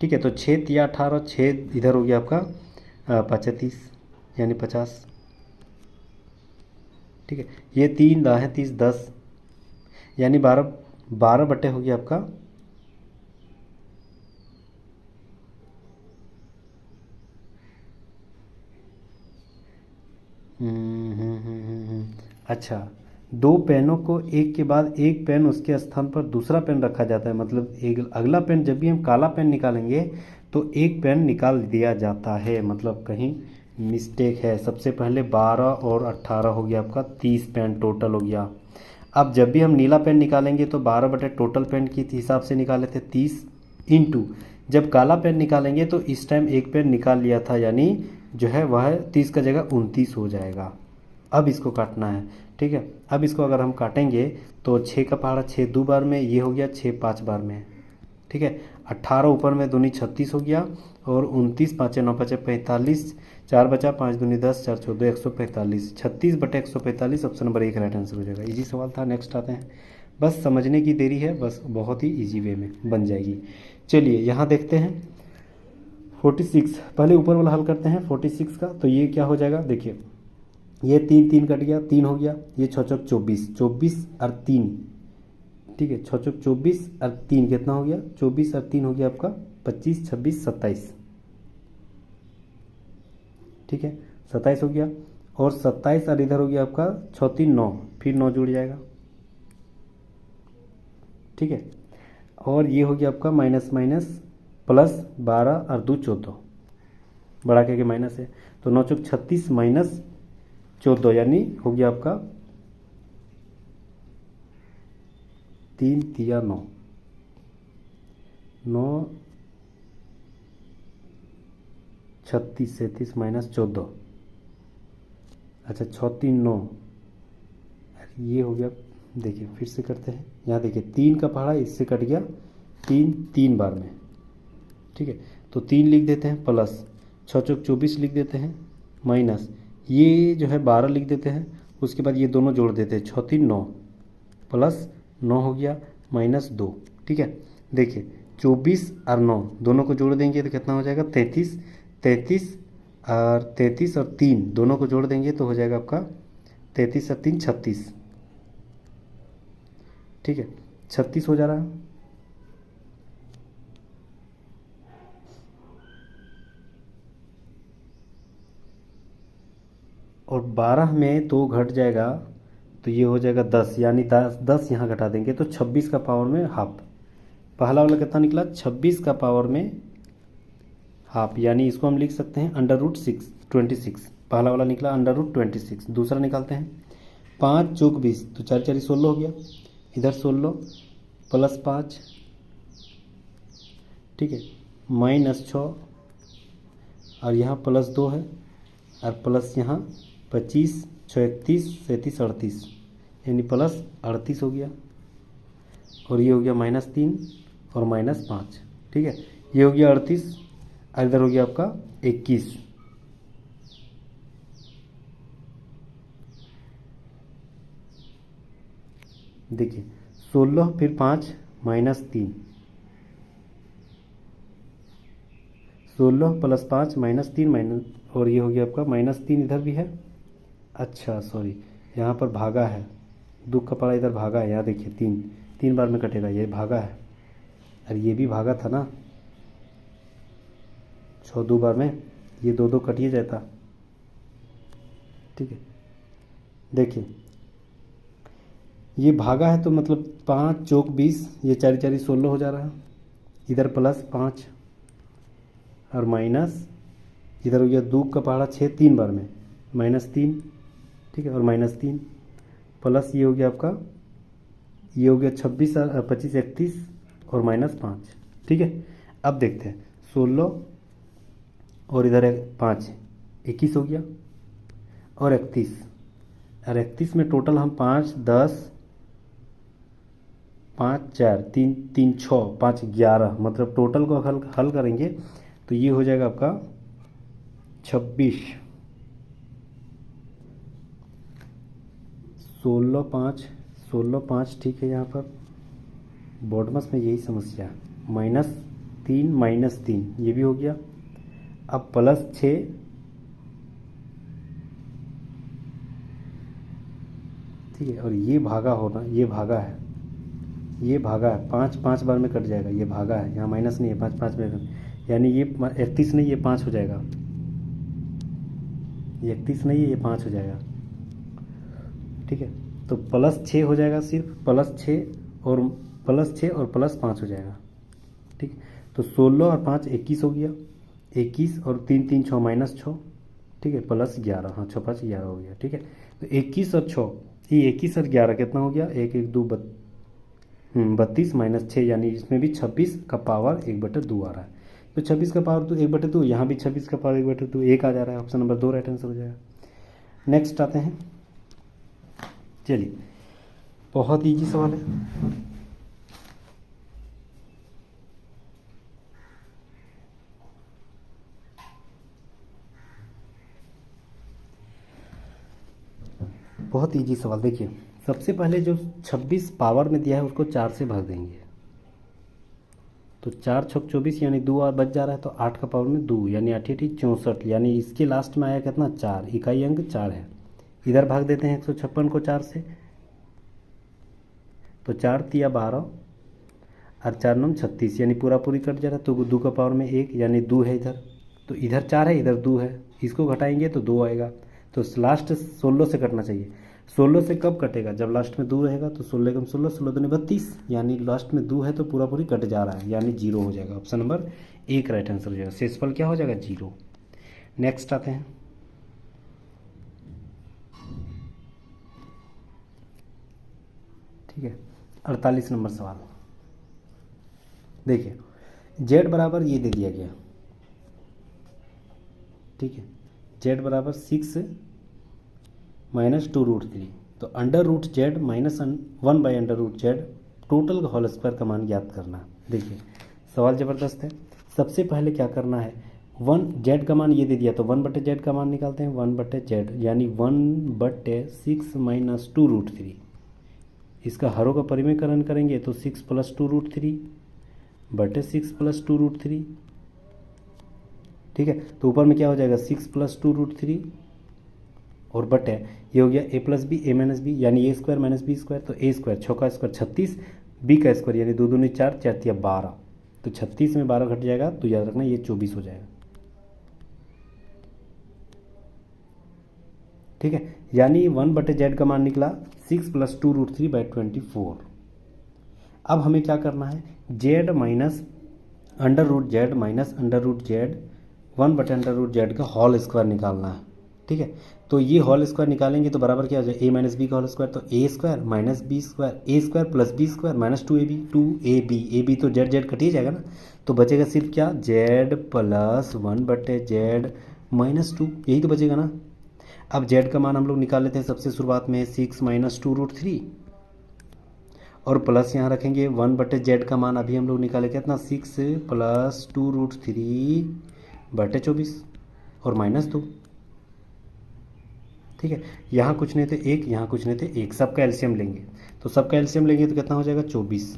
ठीक है, तो 6 या 18, 6 इधर हो गया आपका 35 यानी 50। ठीक है, ये 3 दाएँ 30 10 यानी 12 बटे हो गया आपका अच्छा, दो पेनों को एक के बाद एक पेन उसके स्थान पर दूसरा पेन रखा जाता है, मतलब एक अगला पेन जब भी हम काला पेन निकालेंगे तो एक पेन निकाल दिया जाता है, मतलब कहीं मिस्टेक है। सबसे पहले 12 और 18 हो गया आपका 30 पेन टोटल हो गया। अब जब भी हम नीला पेन निकालेंगे तो 12 बटे टोटल पेन के हिसाब से निकाले थे 30 इंटू, जब काला पेन निकालेंगे तो इस टाइम एक पेन निकाल लिया था, यानी जो है वह 30 का जगह 29 हो जाएगा। अब इसको काटना है। ठीक है, अब इसको अगर हम काटेंगे तो 6 का पहाड़ा 6 2 बार में, ये हो गया 6 5 बार में। ठीक है, 18 ऊपर में दूनी 36 हो गया, और 29 5 9 5 45, 4 बचा 5 दूनी 10 4 14 145, 36 बटे 145 ऑप्शन नंबर 1 राइट आंसर हो जाएगा। इजी सवाल था। नेक्स्ट आते हैं, बस समझने की देरी है, बस बहुत ही इजी वे में बन जाएगी। चलिए यहाँ देखते हैं 46, पहले ऊपर वाला हल करते हैं 46 का। तो ये क्या हो जाएगा, देखिए ये 3 3 कट गया 3 हो गया, ये 6 चौक 24 24 और 3। ठीक है, 6 चौक 24 और 3 कितना हो गया, 24 और 3 हो गया आपका 25 26 27। ठीक है, 27 हो गया, और 27 और इधर हो गया आपका 6 3 9, फिर 9 जुड़ जाएगा। ठीक है, और ये हो गया आपका माइनस माइनस प्लस 12 और 2 14, बढ़ा के माइनस है, तो 9 चौक 36 माइनस 14 यानी हो गया आपका 3 तिया 9, 9 36 37 माइनस 14, अच्छा 6 3 9, ये हो गया। देखिए फिर से करते हैं, यहाँ देखिए 3 का पहाड़ा इससे कट गया 3 3 बार में, ठीक है। तो 3 लिख देते हैं प्लस 6 चौक 24 लिख देते हैं माइनस ये जो है 12 लिख देते हैं, उसके बाद ये दोनों जोड़ देते हैं 6 3 9 प्लस 9 हो गया माइनस 2, ठीक है। देखिए 24 और 9 दोनों को जोड़ देंगे तो कितना हो जाएगा 33, 33 और 3 दोनों को जोड़ देंगे तो हो जाएगा आपका 33 और 3 36, ठीक है 36 हो जा रहा है। और 12 में 2 घट जाएगा तो ये हो जाएगा 10, यानी 10 यहाँ घटा देंगे तो 26 का पावर में हाफ। पहला वाला कितना निकला 26 का पावर में हाफ, यानी इसको हम लिख सकते हैं √26। पहला वाला निकला √26। दूसरा निकालते हैं 5 चौक 20 तो 4 4 16 हो गया, इधर 16 प्लस 5, ठीक है माइनस 6 और यहाँ प्लस 2 है और प्लस यहाँ 25 6 31 37 38 यानी प्लस 38 हो गया, और ये हो गया -3 और -5, ठीक है। ये हो गया 38 और इधर हो गया आपका 21, देखिए 16 फिर 5 -3, 16 प्लस 5 -3 माइनस, और ये हो गया आपका -3 इधर भी है, अच्छा सॉरी यहाँ पर भागा है, दुख का पड़ा इधर भागा है, यहाँ देखिए 3 बार में कटेगा, ये भागा है और ये भी भागा था ना 6 2 बार में, ये 2 2 कटिए जाता, ठीक है। देखिए ये भागा है तो मतलब 5 चौक 20, ये 4 4 16 हो जा रहा है, इधर प्लस 5 और माइनस इधर हो गया 2 का पहाड़ा 6 3 बार में -3, ठीक है, और -3 प्लस ये हो गया आपका, ये हो गया 26 और 25 31 और -5, ठीक है। अब देखते हैं 16 और इधर 5 21 हो गया और 31, और 31 में टोटल हम 5 10 5 4 3 3 6 5 11, मतलब टोटल को हल करेंगे तो ये हो जाएगा आपका 26, 16 5, ठीक है। यहाँ पर बॉडमस में यही समस्या है, -3 ये भी हो गया, अब +6 ठीक है, और ये भागा होना, ये भागा है, ये भागा है 5 बार में कट जाएगा, ये भागा है, यहाँ माइनस नहीं है 5 में, यानी ये 31 नहीं ये 5 हो जाएगा, ये 31 नहीं है ये 5 हो जाएगा, ठीक है। तो +6 हो जाएगा, सिर्फ +6 और +5 हो जाएगा, ठीक। तो 16 और 5 21 हो गया, 21 और 3 3 6 -6, ठीक है, +11, हाँ 6 5 11 हो गया, ठीक है। तो 21 और 6, ये 21 और 11 कितना हो गया 1 1 2 32 -6, यानी इसमें भी 26 का पावर 1/2 आ रहा है, तो 26 का पावर तो 1/2, यहाँ भी 26 का पावर 1/2 1 आ जा रहा है, ऑप्शन नंबर 2 राइट आंसर हो जाएगा। नेक्स्ट आते हैं, चलिए बहुत ईजी सवाल है, बहुत ईजी सवाल। देखिए सबसे पहले जो 26 पावर में दिया है उसको 4 से भाग देंगे, तो 4 छक 24 यानी 2 और बच जा रहा है, तो 8 का पावर में 2 यानी 8 8 64, यानी इसके लास्ट में आया कितना 4, इकाई अंक 4 है। इधर भाग देते हैं 156 को 4 से, तो 4 तिया 12 और 4 9 36, यानी पूरा पूरी कट जा रहा है, तो 2 का पावर में 1 यानी 2 है इधर, तो इधर 4 है इधर 2 है, इसको घटाएंगे तो 2 आएगा, तो लास्ट 16 से कटना चाहिए। 16 से कब कटेगा, जब लास्ट में 2 रहेगा, तो 16 कम 16, 16 दूनी 32, यानी लास्ट में 2 है तो पूरा पूरी कट जा रहा है, यानी 0 हो जाएगा। ऑप्शन नंबर 1 राइट आंसर हो जाएगा। शेषफल क्या हो जाएगा, 0। नेक्स्ट आते हैं, ठीक है, 48 नंबर सवाल। देखिए जेड बराबर ये दे दिया गया, ठीक है, जेड बराबर 6 माइनस 2√3, तो under root Z minus 1 by under root Z total whole square का मान ज्ञात करना। देखिए सवाल ज़बरदस्त है। सबसे पहले क्या करना है, 1 जेड का मान ये दे दिया, तो 1/जेड का मान निकालते हैं, 1/जेड यानी 1/6 माइनस 2√3। इसका हरों का परिमेयकरण करेंगे तो 6 + 2√3 बटे 6 + 2√3, ठीक है। तो ऊपर में क्या हो जाएगा, 6 + 2√3 और बटे ये हो गया a + b a - b यानी a² - b², तो a², 6 का स्क्वायर 36, b का स्क्वायर यानी 2 दूनी 4, 4 तिया 12, तो 36 में 12 घट जाएगा, तो याद रखना ये 24 हो जाएगा, ठीक है। यानी 1/जेड का मान निकला 6 + 2√3/24। अब हमें क्या करना है, Z minus under root Z minus under root Z 1/√z का होल स्क्वायर निकालना है, ठीक है। तो ये होल स्क्वायर निकालेंगे तो बराबर क्या हो जाएगा, a - b का होल स्क्वायर, तो a² - b² a² + b² minus 2ab तो जेड कट ही जाएगा ना, तो बचेगा सिर्फ क्या, जेड प्लस 1/जेड माइनस 2, यही तो बचेगा ना। अब जेड का मान हम लोग निकाल लेते हैं, सबसे शुरुआत में 6 माइनस 2√3 और प्लस यहाँ रखेंगे 1/जेड का मान अभी हम लोग निकाले कितना, 6 + 2√3/24 और माइनस 2, ठीक है। यहाँ कुछ नहीं थे 1, यहाँ कुछ नहीं थे 1, सबका एलसीएम लेंगे, तो सबका एलसीएम लेंगे तो कितना हो जाएगा, 24,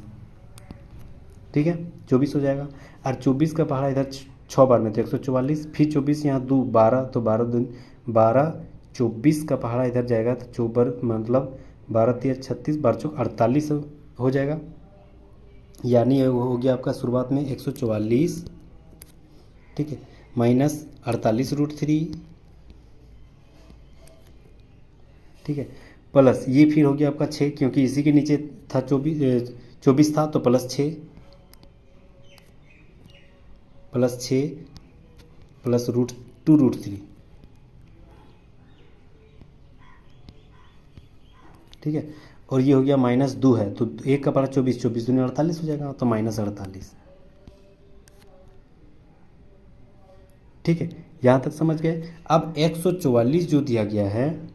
ठीक है, 24 हो जाएगा। और 24 का पहाड़ा इधर 6 बार में तो 144, फिर 24 यहाँ 2 12, तो 12 दूनी 12, 24 का पहाड़ा इधर जाएगा तो 4 मतलब 12 3 36, 12 4 48 हो जाएगा, यानी हो गया आपका शुरुआत में 144, ठीक है, माइनस 48√3, ठीक है, प्लस ये फिर हो गया आपका 6, क्योंकि इसी के नीचे था 24 था, तो +6 प्लस √2√3, ठीक है। और ये हो गया -2 है, तो 1 का पड़ा 24, 24 दूनी 48 हो जाएगा, तो -48, ठीक है। यहाँ तक समझ गए। अब 144 जो दिया गया है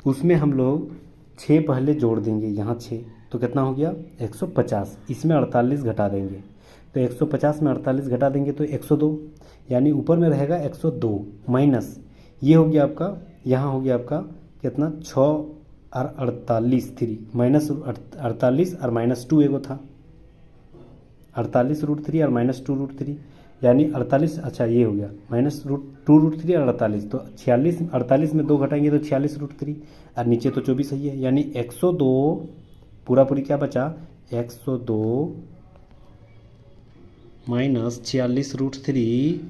उसमें हम लोग 6 पहले जोड़ देंगे, यहाँ 6, तो कितना हो गया 150, इसमें 48 घटा देंगे, तो 150 में 48 घटा देंगे तो 102, यानी ऊपर में रहेगा 102 माइनस ये हो गया आपका, यहाँ हो गया आपका कितना 6 और 48 3 माइनस 48 और -2 एगो था, 48√3 और -2√3 यानी 48, अच्छा ये हो गया -2√3 और 48, तो 46, 48 में 2 घटाएंगे तो 46√3 और नीचे तो 24 ही है, यानी 102 पूरा पूरी क्या बचा, 102 माइनस 46√3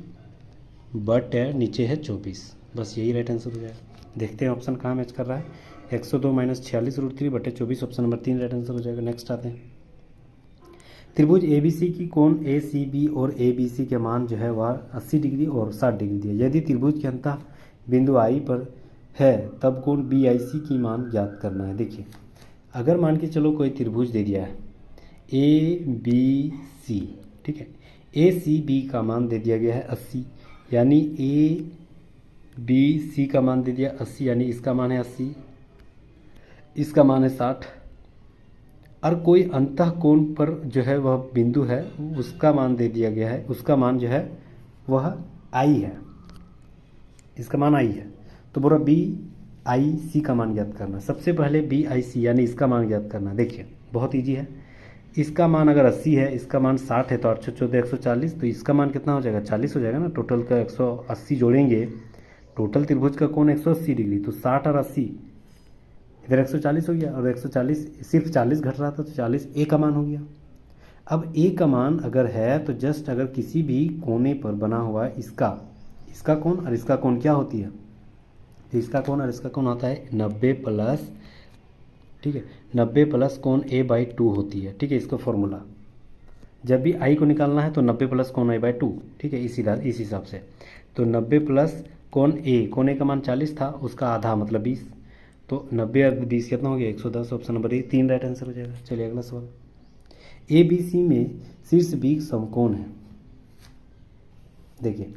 बट नीचे है 24, बस यही राइट आंसर हो जाएगा। देखते हैं ऑप्शन कहाँ मैच कर रहा है, 102 माइनस 46√3 बटे 24, ऑप्शन नंबर 3 राइट आंसर हो जाएगा। नेक्स्ट आते हैं, त्रिभुज ABC की कोण ACB और ABC के मान जो है वह 80 डिग्री और 60 डिग्री दिया। यदि त्रिभुज के अंतः बिंदु I पर है तब कोण BIC की मान ज्ञात करना है। देखिए अगर मान के चलो कोई त्रिभुज दे दिया है ABC, ठीक है, ACB का मान दे दिया गया है 80, यानी ABC का मान दे दिया 80, यानी इसका मान है 80, इसका मान है 60, और कोई अंतः कोण पर जो है वह बिंदु है उसका मान दे दिया गया है, उसका मान जो है वह I है, इसका मान I है, तो बोला BIC का मान ज्ञात करना। सबसे पहले BIC यानी इसका मान ज्ञात करना। देखिए बहुत इजी है, इसका मान अगर 80 है, इसका मान 60 है, तो 8 14 140, तो इसका मान कितना हो जाएगा 40 हो जाएगा ना। टोटल का 180 जोड़ेंगे, टोटल त्रिभुज का कोण 180 डिग्री, तो 60 और 80 इधर 140 हो गया, और 140 सिर्फ 40 घट रहा था तो 40 A का मान हो गया। अब A का मान अगर है तो जस्ट अगर किसी भी कोने पर बना हुआ है इसका कोण और इसका कोण क्या होती है, इसका कोण और इसका कोण होता है 90 + ठीक है। 90 प्लस कौन ए बाई 2 होती है, ठीक है। इसका फॉर्मूला जब भी आई को निकालना है तो 90 प्लस कौन ए बाई 2, ठीक है। इस हिसाब से तो 90 प्लस कौन ए का मान 40 था, उसका आधा मतलब 20, तो 90 और 20 कितना हो गया 110। Option number A 3 right answer हो जाएगा। चलिए अगला सवाल। ए बी सी में शीर्ष बी समकोण है। देखिए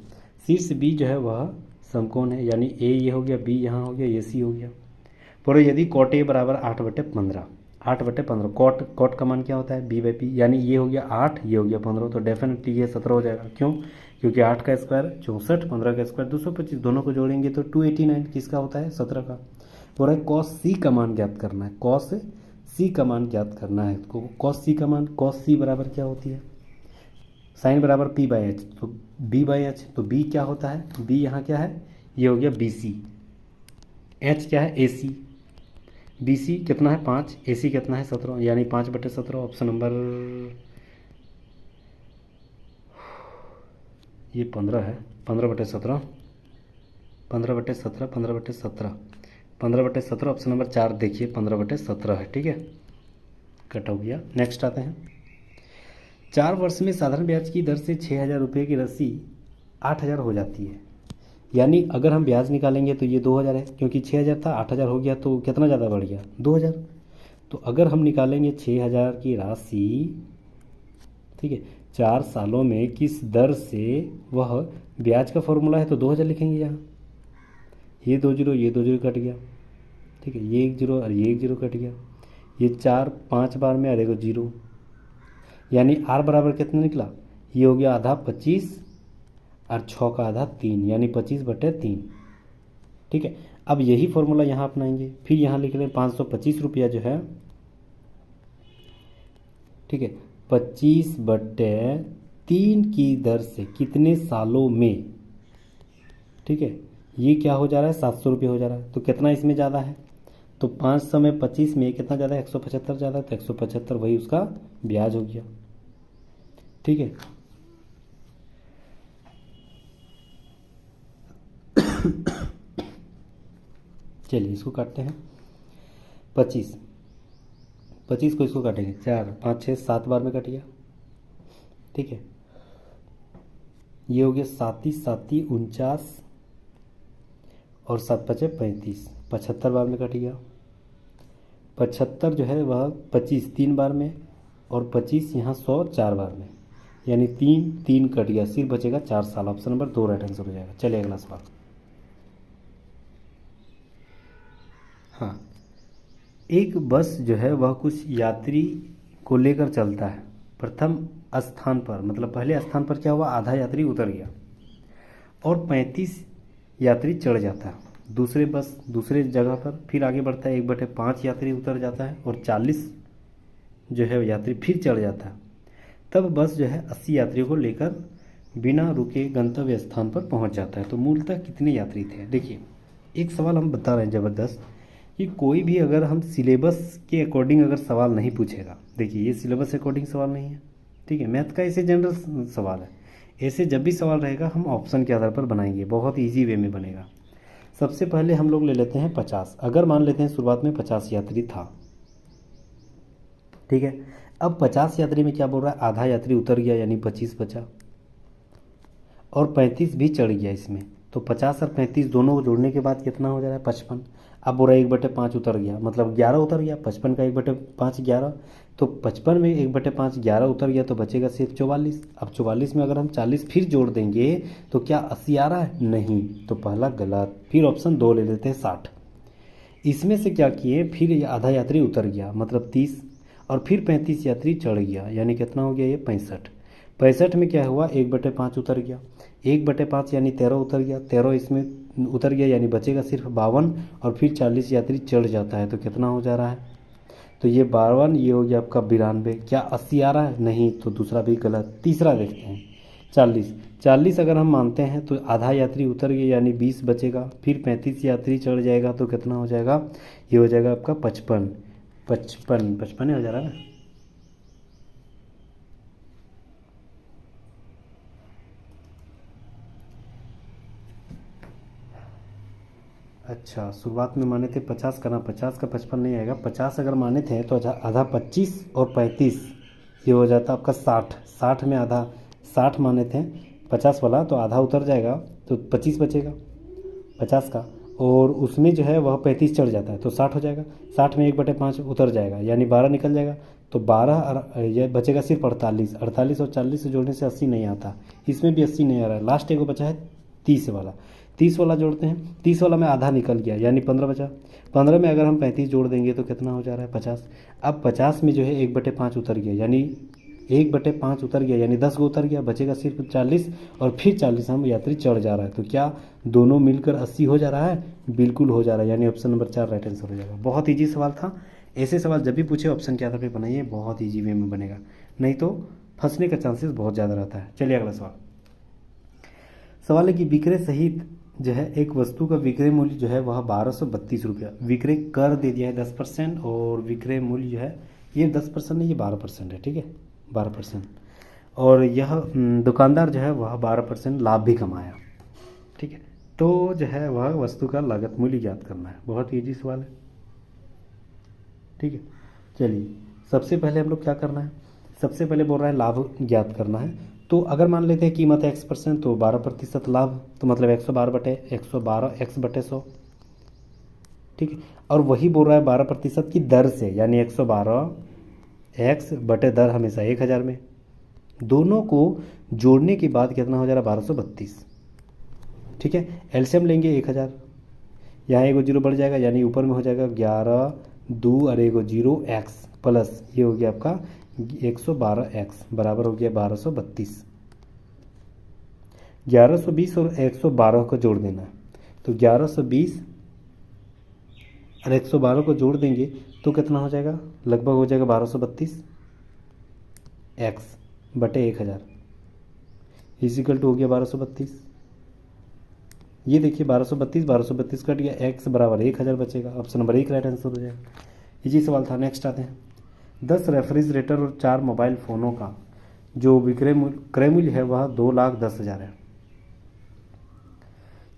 शीर्ष बी जो है वह समकोण है, यानी ए ये हो गया, बी यहाँ हो गया, ये सी हो गया। पर यदि कॉट ए बराबर 8/15, 8/15 कॉट का मान क्या होता है बी बाई पी, यानी ये हो गया 8, ये हो गया 15, तो डेफिनेटली ये 17 हो जाएगा। क्यों? क्योंकि 8 का स्क्वायर 64, 15 का स्क्वायर 225, दोनों को जोड़ेंगे तो 289 किसका होता है 17 का। और कॉस सी का मान ज्ञात करना है, कॉस सी का मान ज्ञात करना है। कॉस सी का मान, कॉस सी बराबर क्या होती है, साइन बराबर पी बाई एच, तो बी बाई एच, तो बी क्या होता है, बी यहाँ क्या है, ये हो गया बी सी, एच क्या है ए सी, बी सी कितना है 5, ए सी कितना है 17, यानी 5/17। ऑप्शन नंबर ये 15 है, 15/17, 15/17, 15/17, 15/17, ऑप्शन नंबर 4 देखिए 15/17 है, ठीक है। कट हो गया। नेक्स्ट आते हैं। 4 वर्ष में साधारण ब्याज की दर से 6,000 रुपये की राशि 8,000 हो जाती है, यानी अगर हम ब्याज निकालेंगे तो ये 2,000 है, क्योंकि 6,000 था 8,000 हो गया तो कितना ज़्यादा बढ़ गया 2,000। तो अगर हम निकालेंगे 6,000 की राशि, ठीक है, 4 सालों में किस दर से वह ब्याज का फॉर्मूला है तो 2,000 लिखेंगे यहाँ। ये 2 जीरो, ये 2 जीरो कट गया, ठीक है, ये 1 जीरो और ये 1 जीरो कट गया, ये 4 5 बार में और एक जीरो, यानी आर बराबर कितना निकला, ये हो गया आधा 25 और 6 का आधा 3, यानी 25/3, ठीक है। अब यही फॉर्मूला यहाँ अपनाएंगे, फिर यहाँ लिख लें 525 रुपया जो है, ठीक है, 25/3 की दर से कितने सालों में, ठीक है, ये क्या हो जा रहा है 700 रुपये हो जा रहा है। तो कितना इसमें ज़्यादा है, तो 500 में 25 में कितना ज़्यादा है 175 ज़्यादा है, तो 175 वही उसका ब्याज हो गया, ठीक है। चलिए इसको काटते हैं। 25 को इसको काटेंगे, 4 5 6 7 बार में कट गया, ठीक है। ये हो गया 7 7 49 और 7 5 35, 75 बार में कट गया। 75 जो है वह 25 3 बार में और 25 यहाँ 100 4 बार में, यानी 3 3 कट गया, सिर्फ बचेगा 4 साल। ऑप्शन नंबर 2 राइट आंसर हो जाएगा। चलिए अगला सवाल। हाँ, एक बस जो है वह कुछ यात्री को लेकर चलता है। प्रथम स्थान पर, मतलब पहले स्थान पर क्या हुआ, आधा यात्री उतर गया और 35 यात्री चढ़ जाता है। दूसरे जगह पर फिर आगे बढ़ता है, 1/5 यात्री उतर जाता है और 40 जो है यात्री फिर चढ़ जाता है। तब बस जो है 80 यात्रियों को लेकर बिना रुके गंतव्य स्थान पर पहुंच जाता है। तो मूलतः कितने यात्री थे। देखिए एक सवाल हम बता रहे हैं ज़बरदस्त, कि कोई भी अगर हम सिलेबस के अकॉर्डिंग अगर सवाल नहीं पूछेगा, देखिए ये सिलेबस के अकॉर्डिंग सवाल नहीं है, ठीक है, मैथ का ऐसे जनरल सवाल है। ऐसे जब भी सवाल रहेगा हम ऑप्शन के आधार पर बनाएंगे, बहुत ईजी वे में बनेगा। सबसे पहले हम लोग ले लेते हैं 50, अगर मान लेते हैं शुरुआत में 50 यात्री था, ठीक है। अब 50 यात्री में क्या बोल रहा है, आधा यात्री उतर गया यानी 25 बचा और 35 भी चढ़ गया इसमें, तो 50 और 35 दोनों को जोड़ने के बाद कितना हो जा रहा है 55। अब बोल रहा है 1/5 उतर गया, मतलब 11 उतर गया, 55 का 1/5 11, तो 55 में 1/5 11 उतर गया तो बचेगा सिर्फ 44। अब 44 में अगर हम 40 फिर जोड़ देंगे तो क्या 80 आ रहा है, नहीं, तो पहला गलत। फिर ऑप्शन 2 ले लेते हैं 60। इसमें से क्या किए, फिर आधा यात्री उतर गया मतलब 30 और फिर 35 यात्री चढ़ गया, यानी कितना हो गया ये 65। 65 में क्या हुआ 1/5 उतर गया, 1/5 यानी 13 उतर गया, 13 इसमें उतर गया यानी बचेगा सिर्फ 52 और फिर 40 यात्री चढ़ जाता है तो कितना हो जा रहा है, तो ये 52, ये हो गया आपका 92। क्या 80 आ रहा है, नहीं, तो दूसरा भी गलत। तीसरा देखते हैं 40 अगर हम मानते हैं तो आधा यात्री उतर गया यानी 20 बचेगा, फिर 35 यात्री चढ़ जाएगा तो कितना हो जाएगा, ये हो जाएगा आपका 55 55 हो जा रहा है ना। अच्छा, शुरुआत में माने थे 50 का ना, 50 का 55 नहीं आएगा। 50 अगर माने थे तो आधा 25 और 35 ये हो जाता आपका 60। 60 में आधा 60 माने थे 50 वाला, तो आधा उतर जाएगा तो 25 बचेगा 50 का, और उसमें जो है वह 35 चढ़ जाता है तो 60 हो जाएगा। 60 में 1/5 उतर जाएगा यानी 12 निकल जाएगा, तो 12 और ये बचेगा सिर्फ 48। 48 और 40 से जोड़ने से 80 नहीं आता, इसमें भी 80 नहीं आ रहा है। लास्ट एक को बचा है 30 वाला। 30 वाला जोड़ते हैं, 30 वाला में आधा निकल गया यानी 15 बचा। 15 में अगर हम 35 जोड़ देंगे तो कितना हो जा रहा है 50। अब 50 में जो है 1/5 उतर गया यानी 1/5 उतर गया यानी 10 को उतर गया, बचेगा सिर्फ 40, और फिर 40 हम यात्री चढ़ जा रहा है। तो क्या दोनों मिलकर 80 हो जा रहा है? बिल्कुल हो जा रहा है, यानी ऑप्शन नंबर 4 राइट आंसर हो जाएगा। बहुत ईजी सवाल था। ऐसे सवाल जब भी पूछे ऑप्शन के आधार पर बनाइए, बहुत ईजी वे में बनेगा, नहीं तो फंसने का चांसेस बहुत ज़्यादा रहता है। चलिए अगला सवाल। सवाल है कि विक्रय सहित जो है एक वस्तु का विक्रय मूल्य जो है वह 1232 रुपया। विक्रय कर दे दिया है 10%, और विक्रय मूल्य जो है ये 10% नहीं, ये 12% है, ठीक है 12%। और यह दुकानदार जो है वह 12% लाभ भी कमाया, ठीक है। तो जो है वह वस्तु का लागत मूल्य ज्ञात करना है। बहुत ईजी सवाल है, ठीक है। चलिए सबसे पहले हम लोग क्या करना है, सबसे पहले बोल रहा है लाभ ज्ञात करना है। तो अगर मान लेते हैं कीमत है X%, तो 12% लाभ, तो मतलब 112 X बटे 100, ठीक है। और वही बोल रहा है 12% की दर से, यानी 112 X बटे दर हमेशा 1000 में। दोनों को जोड़ने के बाद कितना हो जा रहा है 1232, ठीक है। एलसीएम लेंगे 1000, यहाँ एगो जीरो बढ़ जाएगा यानी ऊपर में हो जाएगा 11 2 और एगो 0 X प्लस ये हो गया आपका 112 X बराबर हो गया 1232। 1120 और 112 को जोड़ देना है, तो 1120 और 112 को जोड़ देंगे तो कितना हो जाएगा, लगभग हो जाएगा 1232 X बटे 1000 इजिकल टू हो गया 1232। ये देखिए 1232 कट गया, X बराबर 1000 बचेगा। ऑप्शन नंबर 1 राइट आंसर हो जाएगा। इजी सवाल था। नेक्स्ट आते हैं। 10 रेफ्रिजरेटर और 4 मोबाइल फ़ोनों का जो क्रय मूल्य है वह 2,10,000 है।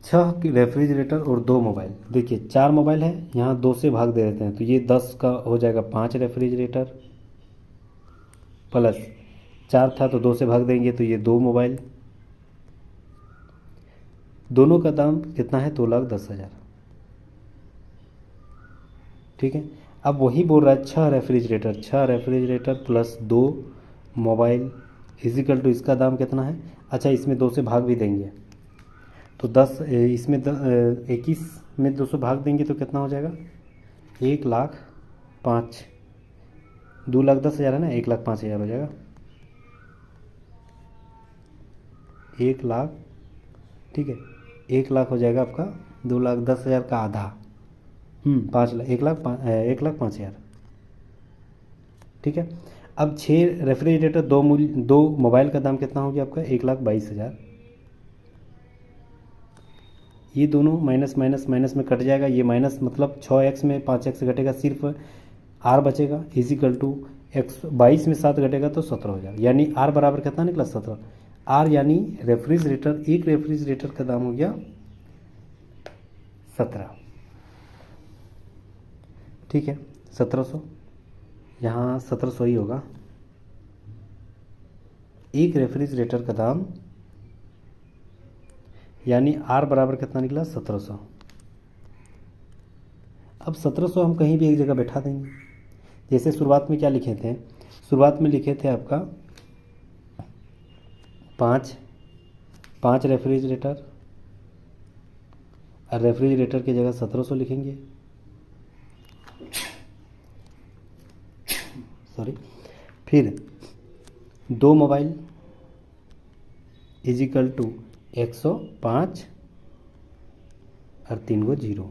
6 रेफ्रिजरेटर और 2 मोबाइल, देखिए 4 मोबाइल है, यहाँ 2 से भाग दे देते हैं तो ये 10 का हो जाएगा 5 रेफ्रिजरेटर, प्लस 4 था तो 2 से भाग देंगे तो ये 2 मोबाइल। दोनों का दाम कितना है 2,10,000, ठीक है। अब वही बोल रहा है 6 refrigerator plus 2 mobile equal to इसका दाम कितना है। अच्छा इसमें 2 से भाग भी देंगे तो 10, इसमें 21 में 2 से भाग देंगे तो कितना हो जाएगा 1,05,000। 2,10,000 है ना, 1,05,000 हो जाएगा 1,00,000, ठीक है 1,00,000 हो जाएगा आपका 2,10,000 का आधा, 1,05,000, ठीक है। अब 6 रेफ्रिजरेटर 2 मोबाइल का दाम कितना हो गया आपका 1,22,000। ये दोनों माइनस माइनस माइनस में कट जाएगा, ये माइनस मतलब 6x में 5x घटेगा, सिर्फ r बचेगा इजिकल टू 22 में 7 घटेगा तो 17,000, यानी r बराबर कितना निकला 17। r यानी रेफ्रिजरेटर, एक रेफ्रिजरेटर का दाम हो गया 17, ठीक है 1700, यहाँ 1700 ही होगा। एक रेफ्रिजरेटर का दाम यानी r बराबर कितना निकला 1700। अब 1700 हम कहीं भी एक जगह बैठा देंगे। जैसे शुरुआत में क्या लिखे थे, शुरुआत में लिखे थे आपका 5 रेफ्रिजरेटर, और रेफ्रिजरेटर की जगह 1700 लिखेंगे, सॉरी। फिर 2 मोबाइल इजिकल टू 105 और 3 गो 0,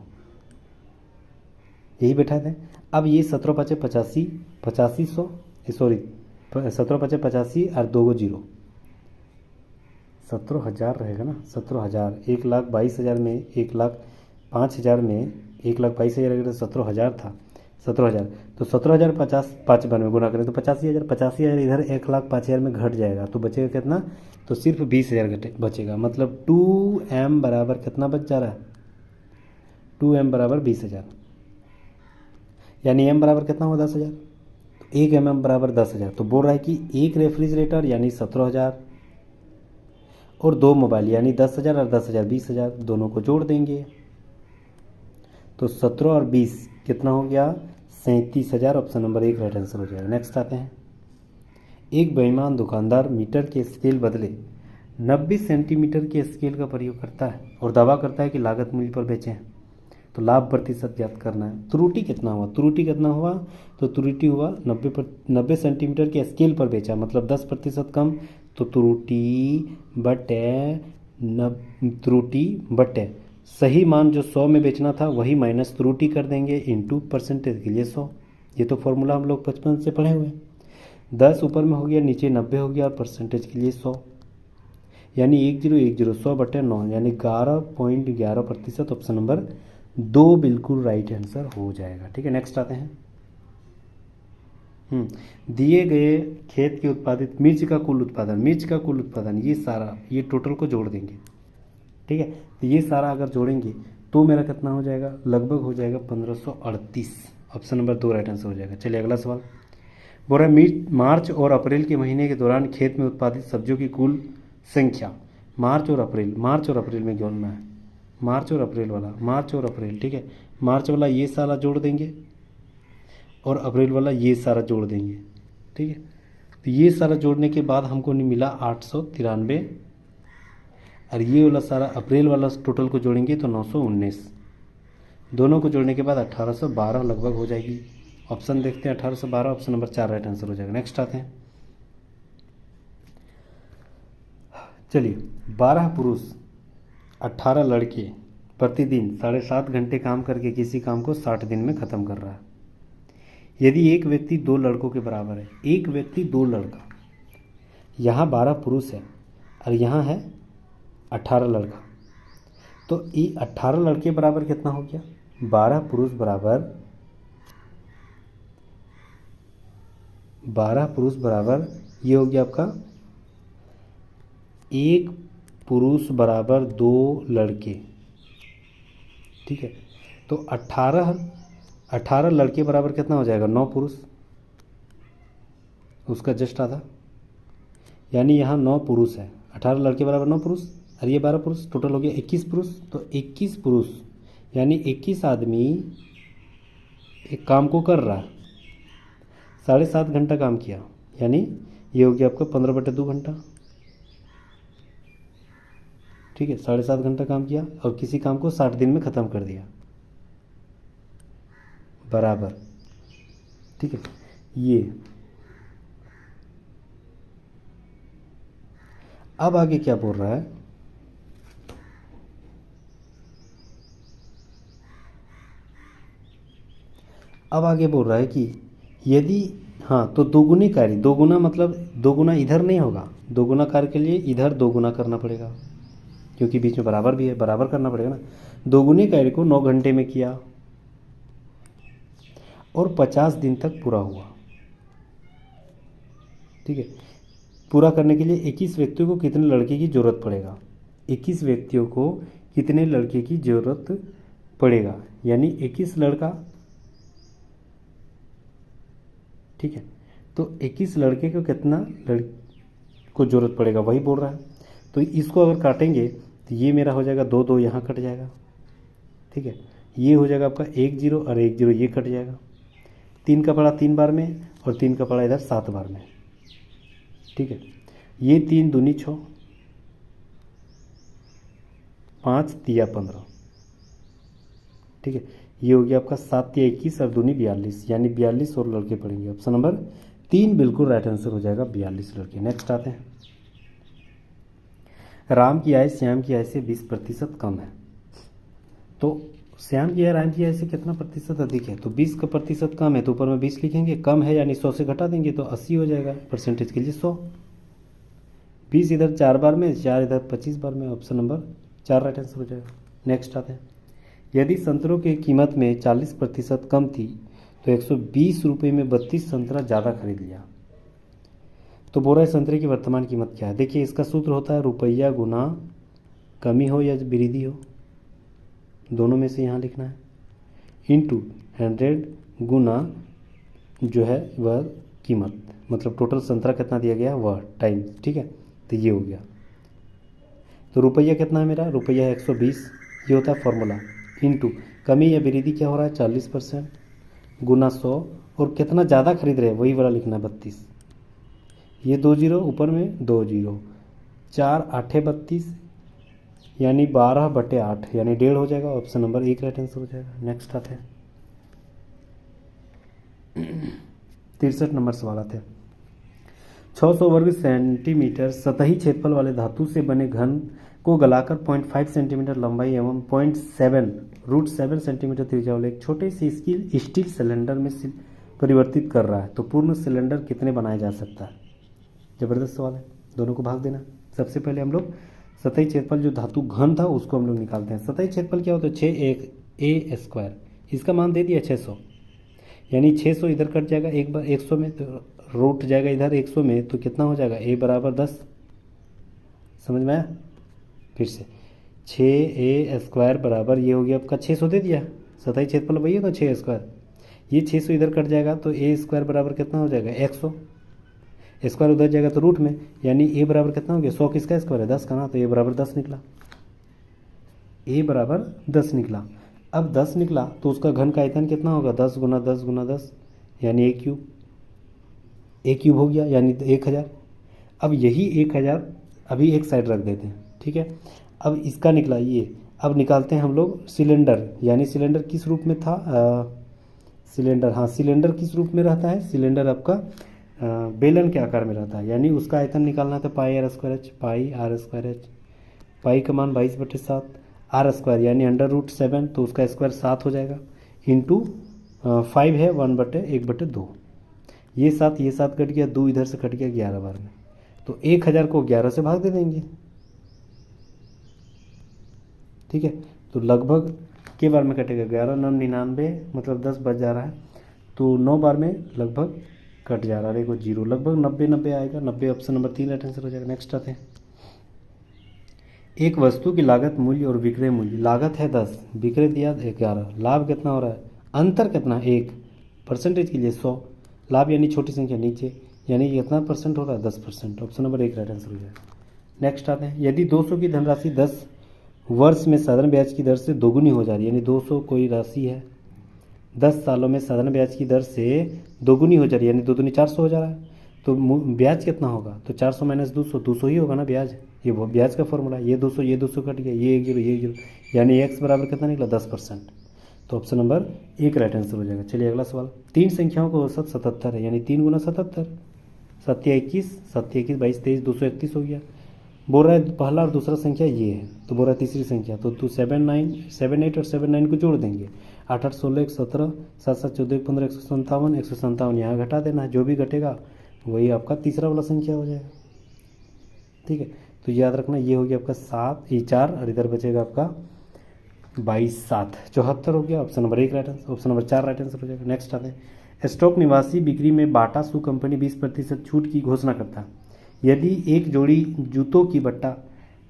यही बैठा थे। अब ये 17×5 85, 8500 सॉरी 17×5 और 2 गो 0, 17,000 रहेगा ना, 17,000। 1,22,000 में 1,05,000 में 1,22,000 अगर 17,000 था, 17,000 तो 17,000 5 बार में गुना करें तो 85,000, 85,000 इधर 1,05,000 में घट जाएगा तो बचेगा कितना, तो सिर्फ 20,000 बचेगा। मतलब 2m बराबर कितना बच जा रहा है, 2m बराबर 20,000, यानी m बराबर कितना हुआ 10,000, तो 1 mm बराबर 10,000। तो बोल रहा है कि एक रेफ्रिजरेटर यानी 17,000 और 2 मोबाइल यानी 10,000 और 10,000 20,000, दोनों को जोड़ देंगे तो 17 और 20 कितना हो गया 37,000। ऑप्शन नंबर 1 राइट आंसर हो जाएगा। नेक्स्ट आते हैं, एक बेईमान दुकानदार मीटर के स्केल बदले 90 सेंटीमीटर के स्केल का प्रयोग करता है और दावा करता है कि लागत मूल्य पर बेचे हैं, तो लाभ प्रतिशत ज्ञात करना है। त्रुटि कितना हुआ, त्रुटि कितना हुआ, तो त्रुटि हुआ 90 सेंटीमीटर के स्केल पर बेचा, मतलब 10% कम, तो त्रुटि बटे सही मान जो 100 में बेचना था वही माइनस त्रुटि कर देंगे इंटू परसेंटेज के लिए 100। ये तो फॉर्मूला हम लोग बचपन से पढ़े हुए हैं। 10 ऊपर में हो गया, नीचे 90 हो गया और परसेंटेज के लिए 100, यानी 1010 100/9 यानी 11.11%। ऑप्शन नंबर 2 बिल्कुल राइट आंसर हो जाएगा। ठीक है, नेक्स्ट आते हैं। दिए गए खेत के उत्पादित मिर्च का कुल उत्पादन ये सारा, ये टोटल को जोड़ देंगे। ठीक है, तो ये सारा अगर जोड़ेंगे तो मेरा कितना हो जाएगा, लगभग हो जाएगा 1538। ऑप्शन नंबर 2 राइट आंसर हो जाएगा। चलिए अगला सवाल, बोल रहा है मार्च और अप्रैल के महीने के दौरान खेत में उत्पादित सब्जियों की कुल संख्या। मार्च और अप्रैल में जोड़ना है, मार्च और अप्रैल। ठीक है, मार्च वाला ये सारा जोड़ देंगे और अप्रैल वाला ये सारा जोड़ देंगे। ठीक है, तो ये सारा जोड़ने के बाद हमको नहीं मिला 893, और ये वाला सारा अप्रैल वाला टोटल को जोड़ेंगे तो 919, दोनों को जोड़ने के बाद 1812 लगभग हो जाएगी। ऑप्शन देखते हैं 1812, ऑप्शन नंबर 4 राइट आंसर हो जाएगा। नेक्स्ट आते हैं, चलिए 12 पुरुष 18 लड़के प्रतिदिन 7.5 घंटे काम करके किसी काम को 60 दिन में ख़त्म कर रहा है। यदि एक व्यक्ति 2 लड़कों के बराबर है, एक व्यक्ति 2 लड़का, यहाँ 12 पुरुष है और यहाँ है 18 लड़का, तो ये 18 लड़के बराबर कितना हो गया, 12 पुरुष बराबर ये हो गया आपका, एक पुरुष बराबर 2 लड़के। ठीक है, तो 18 लड़के बराबर कितना हो जाएगा, 9 पुरुष, उसका जस्ट आधा, यानी यहाँ 9 पुरुष है, 18 लड़के बराबर 9 पुरुष और ये 12 पुरुष, टोटल हो गया 21 पुरुष। तो 21 पुरुष यानी 21 आदमी एक काम को कर रहा है, 7.5 घंटा काम किया, यानी ये हो गया आपका 15/2 घंटा। ठीक है, 7.5 घंटा काम किया और किसी काम को 60 दिन में ख़त्म कर दिया, बराबर। ठीक है, ये अब आगे क्या बोल रहा है, अब आगे बोल रहा है कि यदि हाँ तो दोगुनी कार्य, दोगुना मतलब दोगुना इधर नहीं होगा, दोगुना कार्य के लिए इधर दोगुना करना पड़ेगा क्योंकि बीच में बराबर भी है, बराबर करना पड़ेगा ना। दोगुनी कार्य को 9 घंटे में किया और 50 दिन तक पूरा हुआ। ठीक है, पूरा करने के लिए 21 व्यक्तियों को कितने लड़के की ज़रूरत पड़ेगा, 21 व्यक्तियों को कितने लड़के की ज़रूरत पड़ेगा, यानी 21 लड़का। ठीक है, तो 21 लड़के को कितना को ज़रूरत पड़ेगा वही बोल रहा है। तो इसको अगर काटेंगे तो ये मेरा हो जाएगा 2 2 यहाँ कट जाएगा। ठीक है, ये हो जाएगा आपका 1 0 और 1 0 ये कट जाएगा, 3 का पड़ा 3 बार में और 3 का पड़ा इधर 7 बार में। ठीक है, ये 3 दूनी 6, 5 तिया 15। ठीक है, ये हो गया आपका 7 तिया 21 और दूनी 42, यानी 42 और लड़के पड़ेंगे। ऑप्शन नंबर 3 बिल्कुल राइट आंसर हो जाएगा, 42 लड़के। नेक्स्ट आते हैं, राम की आय श्याम की आय से 20% कम है, तो श्याम की आय राम की आय से कितना प्रतिशत अधिक है, तो 20 का प्रतिशत कम है तो ऊपर में 20 लिखेंगे, कम है यानी 100 से घटा देंगे तो 80 हो जाएगा, परसेंटेज के लिए 100। 20 इधर 4 बार में, 4 इधर 25 बार में, ऑप्शन नंबर 4 राइट आंसर हो जाएगा। नेक्स्ट आते हैं, यदि संतरों की कीमत में 40% कम थी तो 120 रुपये में 32 संतरा ज़्यादा खरीद लिया, तो बोल रहा है संतरे की वर्तमान कीमत क्या है। देखिए इसका सूत्र होता है रुपया गुना कमी हो या वृद्धि हो। दोनों में से यहाँ लिखना है, इंटू 100 गुना जो है वह कीमत, मतलब टोटल संतरा कितना दिया गया वह टाइम्स, ठीक है। तो ये हो गया। तो रुपया कितना है मेरा, रुपया है 120, ये होता है फॉर्मूला, इंटू कमी या वृद्धि क्या हो रहा है 40% गुना 100, और कितना ज़्यादा खरीद रहे हैं वही वाला लिखना है 32, ये 2 जीरो ऊपर में 2 जीरो, 4 8 32 यानी 12/8 यानी 1.5 हो जाएगा। ऑप्शन नंबर 1 राइट आंसर हो जाएगा। नेक्स्ट आते हैं 63 नंबर सवाल आते हैं। 600 वर्ग सेंटीमीटर सतही क्षेत्रफल वाले धातु से बने घन को गलाकर 0.5 सेंटीमीटर लंबाई एवं 0.7 सेंटीमीटर त्रिज्या वाले एक छोटे से स्टील सिलेंडर में परिवर्तित कर रहा है, तो पूर्ण सिलेंडर कितने बनाया जा सकता है। ज़बरदस्त सवाल है, दोनों को भाग देना। सबसे पहले हम लोग सतही क्षेत्रफल जो धातु घन था उसको हम लोग निकालते हैं। सतही क्षेत्रफल क्या होता है 6a², इसका मान दे दिया 600, यानी 600 इधर कट जाएगा एक बार 100 में, तो रूट जाएगा इधर 100 में, तो कितना हो जाएगा a बराबर 10। समझ में आया, फिर से 6a² बराबर ये हो गया आपका 600 दे दिया, सतही क्षेत्रफल वही है तो 6a², ये 600 इधर कट जाएगा तो a² बराबर कितना हो जाएगा 100, स्क्वायर उधर जाएगा तो रूट में, यानी a बराबर कितना हो गया 100 किसका स्क्वायर है 10 का ना, तो a बराबर 10 निकला, a बराबर 10 निकला। अब 10 निकला तो उसका घन का आयतन कितना होगा 10 गुना 10 गुना 10 यानी a क्यूब हो गया, यानी 1000। अब यही 1000 अभी एक साइड रख देते हैं, ठीक है। अब इसका निकला ये, अब निकालते हैं हम लोग सिलेंडर, यानी सिलेंडर किस रूप में था सिलेंडर, हाँ सिलेंडर किस रूप में रहता है, सिलेंडर आपका बेलन के आकार में रहता है, यानी उसका आयतन निकालना था पाई r स्क्वायर एच, पाई का मान 22/7, r स्क्वायर यानी √7, तो उसका स्क्वायर 7 हो जाएगा, इंटू 5 है 1/2, ये 7 कट गया, 2 इधर से कट गया 11 बार में, तो 1000 को 11 से भाग दे देंगे, ठीक है। तो लगभग के बार में कटेगा 11 9 99, मतलब 10 बच जा रहा है, तो 9 बार में लगभग कट जा रहा है, देखो जीरो, लगभग 90 आएगा, 90 ऑप्शन नंबर 3 राइट आंसर हो जाएगा। नेक्स्ट आते हैं, एक वस्तु की लागत मूल्य और विक्रय मूल्य, लागत है 10, विक्रय दिया 11, लाभ कितना हो रहा है, अंतर कितना 1, परसेंटेज के लिए 100, लाभ यानी छोटी संख्या नीचे, यानी कितना परसेंट हो रहा है 10%, ऑप्शन नंबर 1 राइट आंसर हो जाएगा। नेक्स्ट आते हैं, यदि 200 की धनराशि 10 वर्ष में साधारण ब्याज की दर से दोगुनी हो जा रही है, यानी 200 कोई राशि है 10 सालों में साधारण ब्याज की दर से दोगुनी हो जा रही है, यानी 2 दूनी 400 हो जा रहा है, तो ब्याज कितना होगा, तो 400 माइनस 200 ही होगा ना ब्याज, ये वो ब्याज का फॉर्मूला, ये 200 कट गया, ये 1 जीरो, यानी x बराबर कितना निकला 10%, तो ऑप्शन नंबर 1 राइट आंसर हो जाएगा। चलिए अगला सवाल, 3 संख्याओं का औसत 77 है, यानी 3 गुना 77, 7 या 21, 7 या 21 22 23 231 हो गया। बोल रहा है पहला और दूसरा संख्या ये है, तो बोल रहा है तीसरी संख्या, तो 78 और 79 को जोड़ देंगे, 8 8 16 1 17, 7 7 14 1 15 157 यहाँ घटा देना है, जो भी घटेगा वही आपका तीसरा वाला संख्या हो जाएगा, ठीक है। तो याद रखना ये हो गया आपका 7 ये 4 और इधर बचेगा आपका 22 7 74 हो गया, option number 1 right answer, option number 4 right answer हो जाएगा। नेक्स्ट आते हैं, स्टॉक निवासी बिक्री में बाटा शू कंपनी 20% छूट की घोषणा करता है, यदि एक जोड़ी जूतों की बट्टा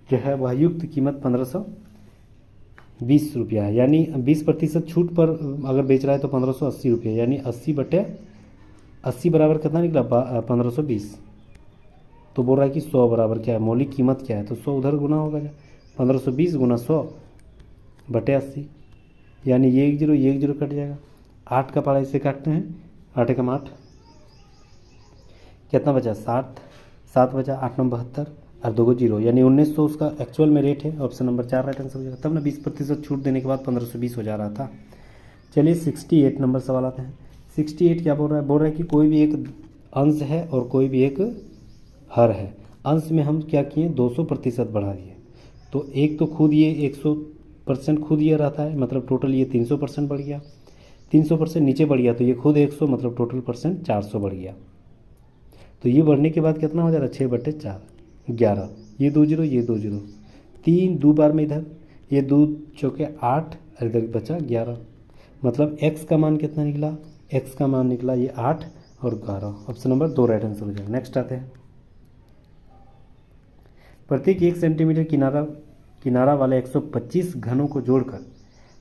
जो है वह युक्त कीमत 1520 रुपया है, यानी 20% छूट पर अगर बेच रहा है तो 1580 रुपये, यानी 80/80 बराबर कितना निकला 1520, तो बोल रहा है कि 100 बराबर क्या है, मौलिक कीमत क्या है, तो 100 उधर गुना होगा, 1520 गुना 100/80, यानी ये 1 जीरो कट जाएगा, 8 का पारा इसे काटते हैं, 8 एकम 8, कितना बचा 60, 7 बचा 8 9 72 और 2 जीरो, यानी 1900 उसका एक्चुअल में रेट है, ऑप्शन नंबर 4 राइट आंसर हो जाएगा। तब ना 20% छूट देने के बाद 1520 हो जा रहा था। चलिए 68 नंबर सवाल आते हैं। 68 क्या बोल रहा है कि कोई भी एक अंश है और कोई भी एक हर है। अंश में हम क्या किए 200% बढ़ा दिए, तो एक तो खुद ये 100% खुद ये रहता है, मतलब टोटल ये 300% बढ़ गया, 300% नीचे बढ़ गया, तो ये खुद 100 मतलब टोटल परसेंट 400 बढ़ गया। तो ये बढ़ने के बाद कितना हो जा रहा है 6/4 11, ये 2 जीरो ये 2 जीरो, 3 2 बार में इधर, ये 2 चौके 8 और इधर बचा 11, मतलब x का मान कितना निकला, x का मान निकला ये 8 और 11, ऑप्शन नंबर 2 राइट आंसर हो जाएगा। नेक्स्ट आते हैं, प्रत्येक 1 सेंटीमीटर किनारा वाले 125 घनों को जोड़कर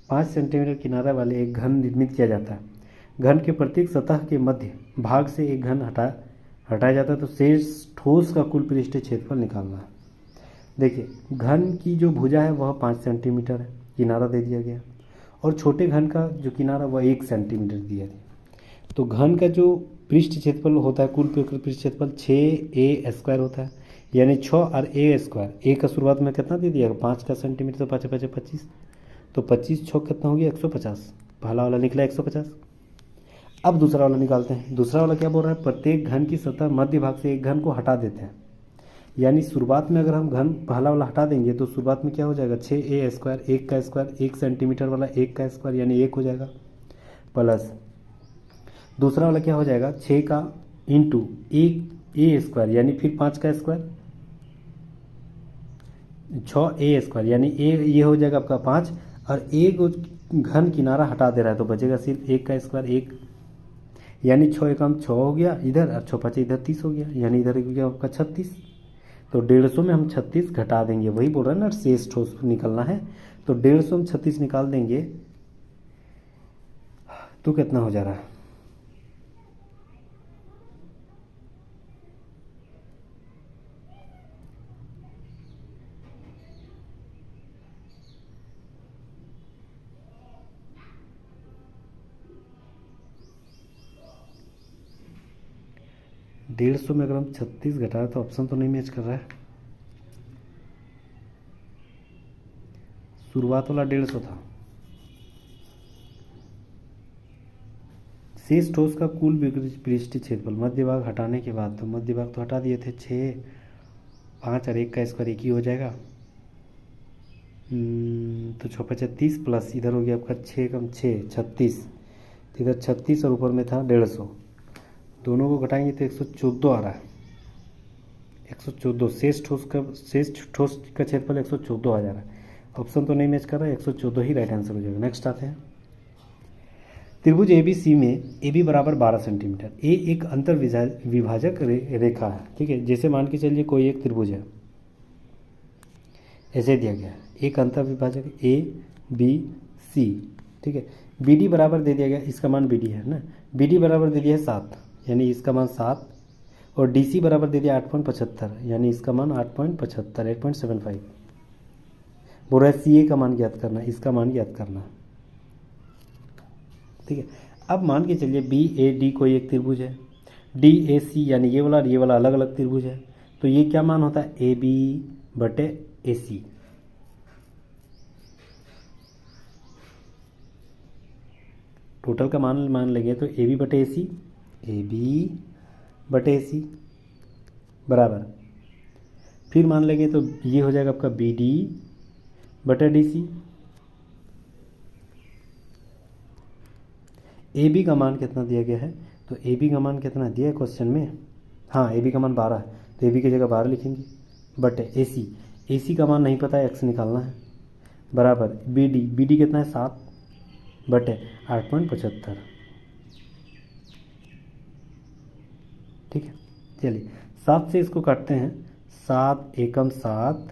5 सेंटीमीटर किनारा वाले एक घन निर्मित किया जाता है। घन के प्रत्येक सतह के मध्य भाग से एक घन हटाया जाता है, तो शेष ठोस का कुल पृष्ठीय क्षेत्रफल निकालना है। देखिए, घन की जो भुजा है वह 5 सेंटीमीटर है, किनारा दे दिया गया, और छोटे घन का जो किनारा वह 1 सेंटीमीटर दिया गया। तो घन का जो पृष्ठ क्षेत्रफल होता है, कुल पृष्ठ क्षेत्रफल 6a² होता है, यानी 6 और a²। ए का शुरुआत में कितना दे दिया, 5 का सेंटीमीटर, तो 5 5 25, तो 25 6 कितना हो गया, 150। पहला वाला निकला 150। अब दूसरा वाला निकालते हैं। दूसरा वाला क्या बोल रहा है, प्रत्येक घन की सतह मध्य भाग से एक घन को हटा देते हैं, यानी शुरुआत में अगर हम घन पहला वाला हटा देंगे तो शुरुआत में क्या हो जाएगा, 6a², 1 का स्क्वायर, 1 सेंटीमीटर वाला 1 का स्क्वायर यानी 1 हो जाएगा, प्लस दूसरा वाला क्या हो जाएगा, 6 का इंटू 1a² यानी फिर 5 का स्क्वायर, 6a² यानी ये हो जाएगा आपका 5, और एक घन किनारा हटा दे रहा है तो बचेगा सिर्फ 1 का स्क्वायर 1, यानी 6 एकम 6 हो गया इधर, और 6 5 इधर 30 हो गया, यानी इधर हो गया आपका 36। तो 150 में हम 36 घटा देंगे, वही बोल रहे हैं ना, शेष ठोस निकलना है, तो 150 में 36 निकाल देंगे तो कितना हो जा रहा है, डेढ़ सौ में अगर हम 36 घटाए तो ऑप्शन तो नहीं मैच कर रहा है। शुरुआत वाला 150 था। शेष ठोस का कुल पृष्ठीय क्षेत्रफल मध्य भाग हटाने के बाद, तो मध्य भाग तो हटा दिए थे, 6 5 और 1 का स्क्वायर 1 ही हो जाएगा, तो 6 5 30 प्लस इधर हो गया आपका 6 कम 6 36, इधर 36 और ऊपर में था 150, दोनों को घटाएंगे तो 114 आ रहा है, 114 शेष ठोस का क्षेत्रफल 114 आ जा रहा है। ऑप्शन तो नहीं मैच कर रहा है, 114 ही राइट आंसर हो जाएगा। नेक्स्ट आते हैं, त्रिभुज ABC में AB बराबर 12 सेंटीमीटर, ए एक अंतर विभाजक रेखा है, ठीक है। जैसे मान के चलिए कोई एक त्रिभुज है, ऐसे दिया गया है, एक अंतर विभाजक ABC, ठीक है। BD बराबर दे दिया गया, इसका मान BD है ना, BD बराबर दे दिया है 7, यानी इसका मान 7, और DC बराबर दे दिया 8.75, यानी इसका मान 8.75 8.75। बोल रहा है CA का मान ज्ञात करना, इसका मान ज्ञात करना, ठीक है। अब मान के चलिए BAD कोई एक त्रिभुज है, DAC यानी ये वाला और ये वाला अलग अलग त्रिभुज है, तो ये क्या मान होता है, AB/AC। टोटल का मान लेंगे तो AB/AC बराबर, फिर मान लेंगे तो ये हो जाएगा आपका BD/DC। AB का मान कितना दिया गया है, तो AB का मान कितना दिया है क्वेश्चन में, हाँ AB का मान 12 है, तो AB की जगह 12 लिखेंगे, बट AC का मान नहीं पता है, x निकालना है, बराबर BD कितना है 7 बट 8.75, ठीक है। चलिए 7 से इसको काटते हैं, 7 एकम 7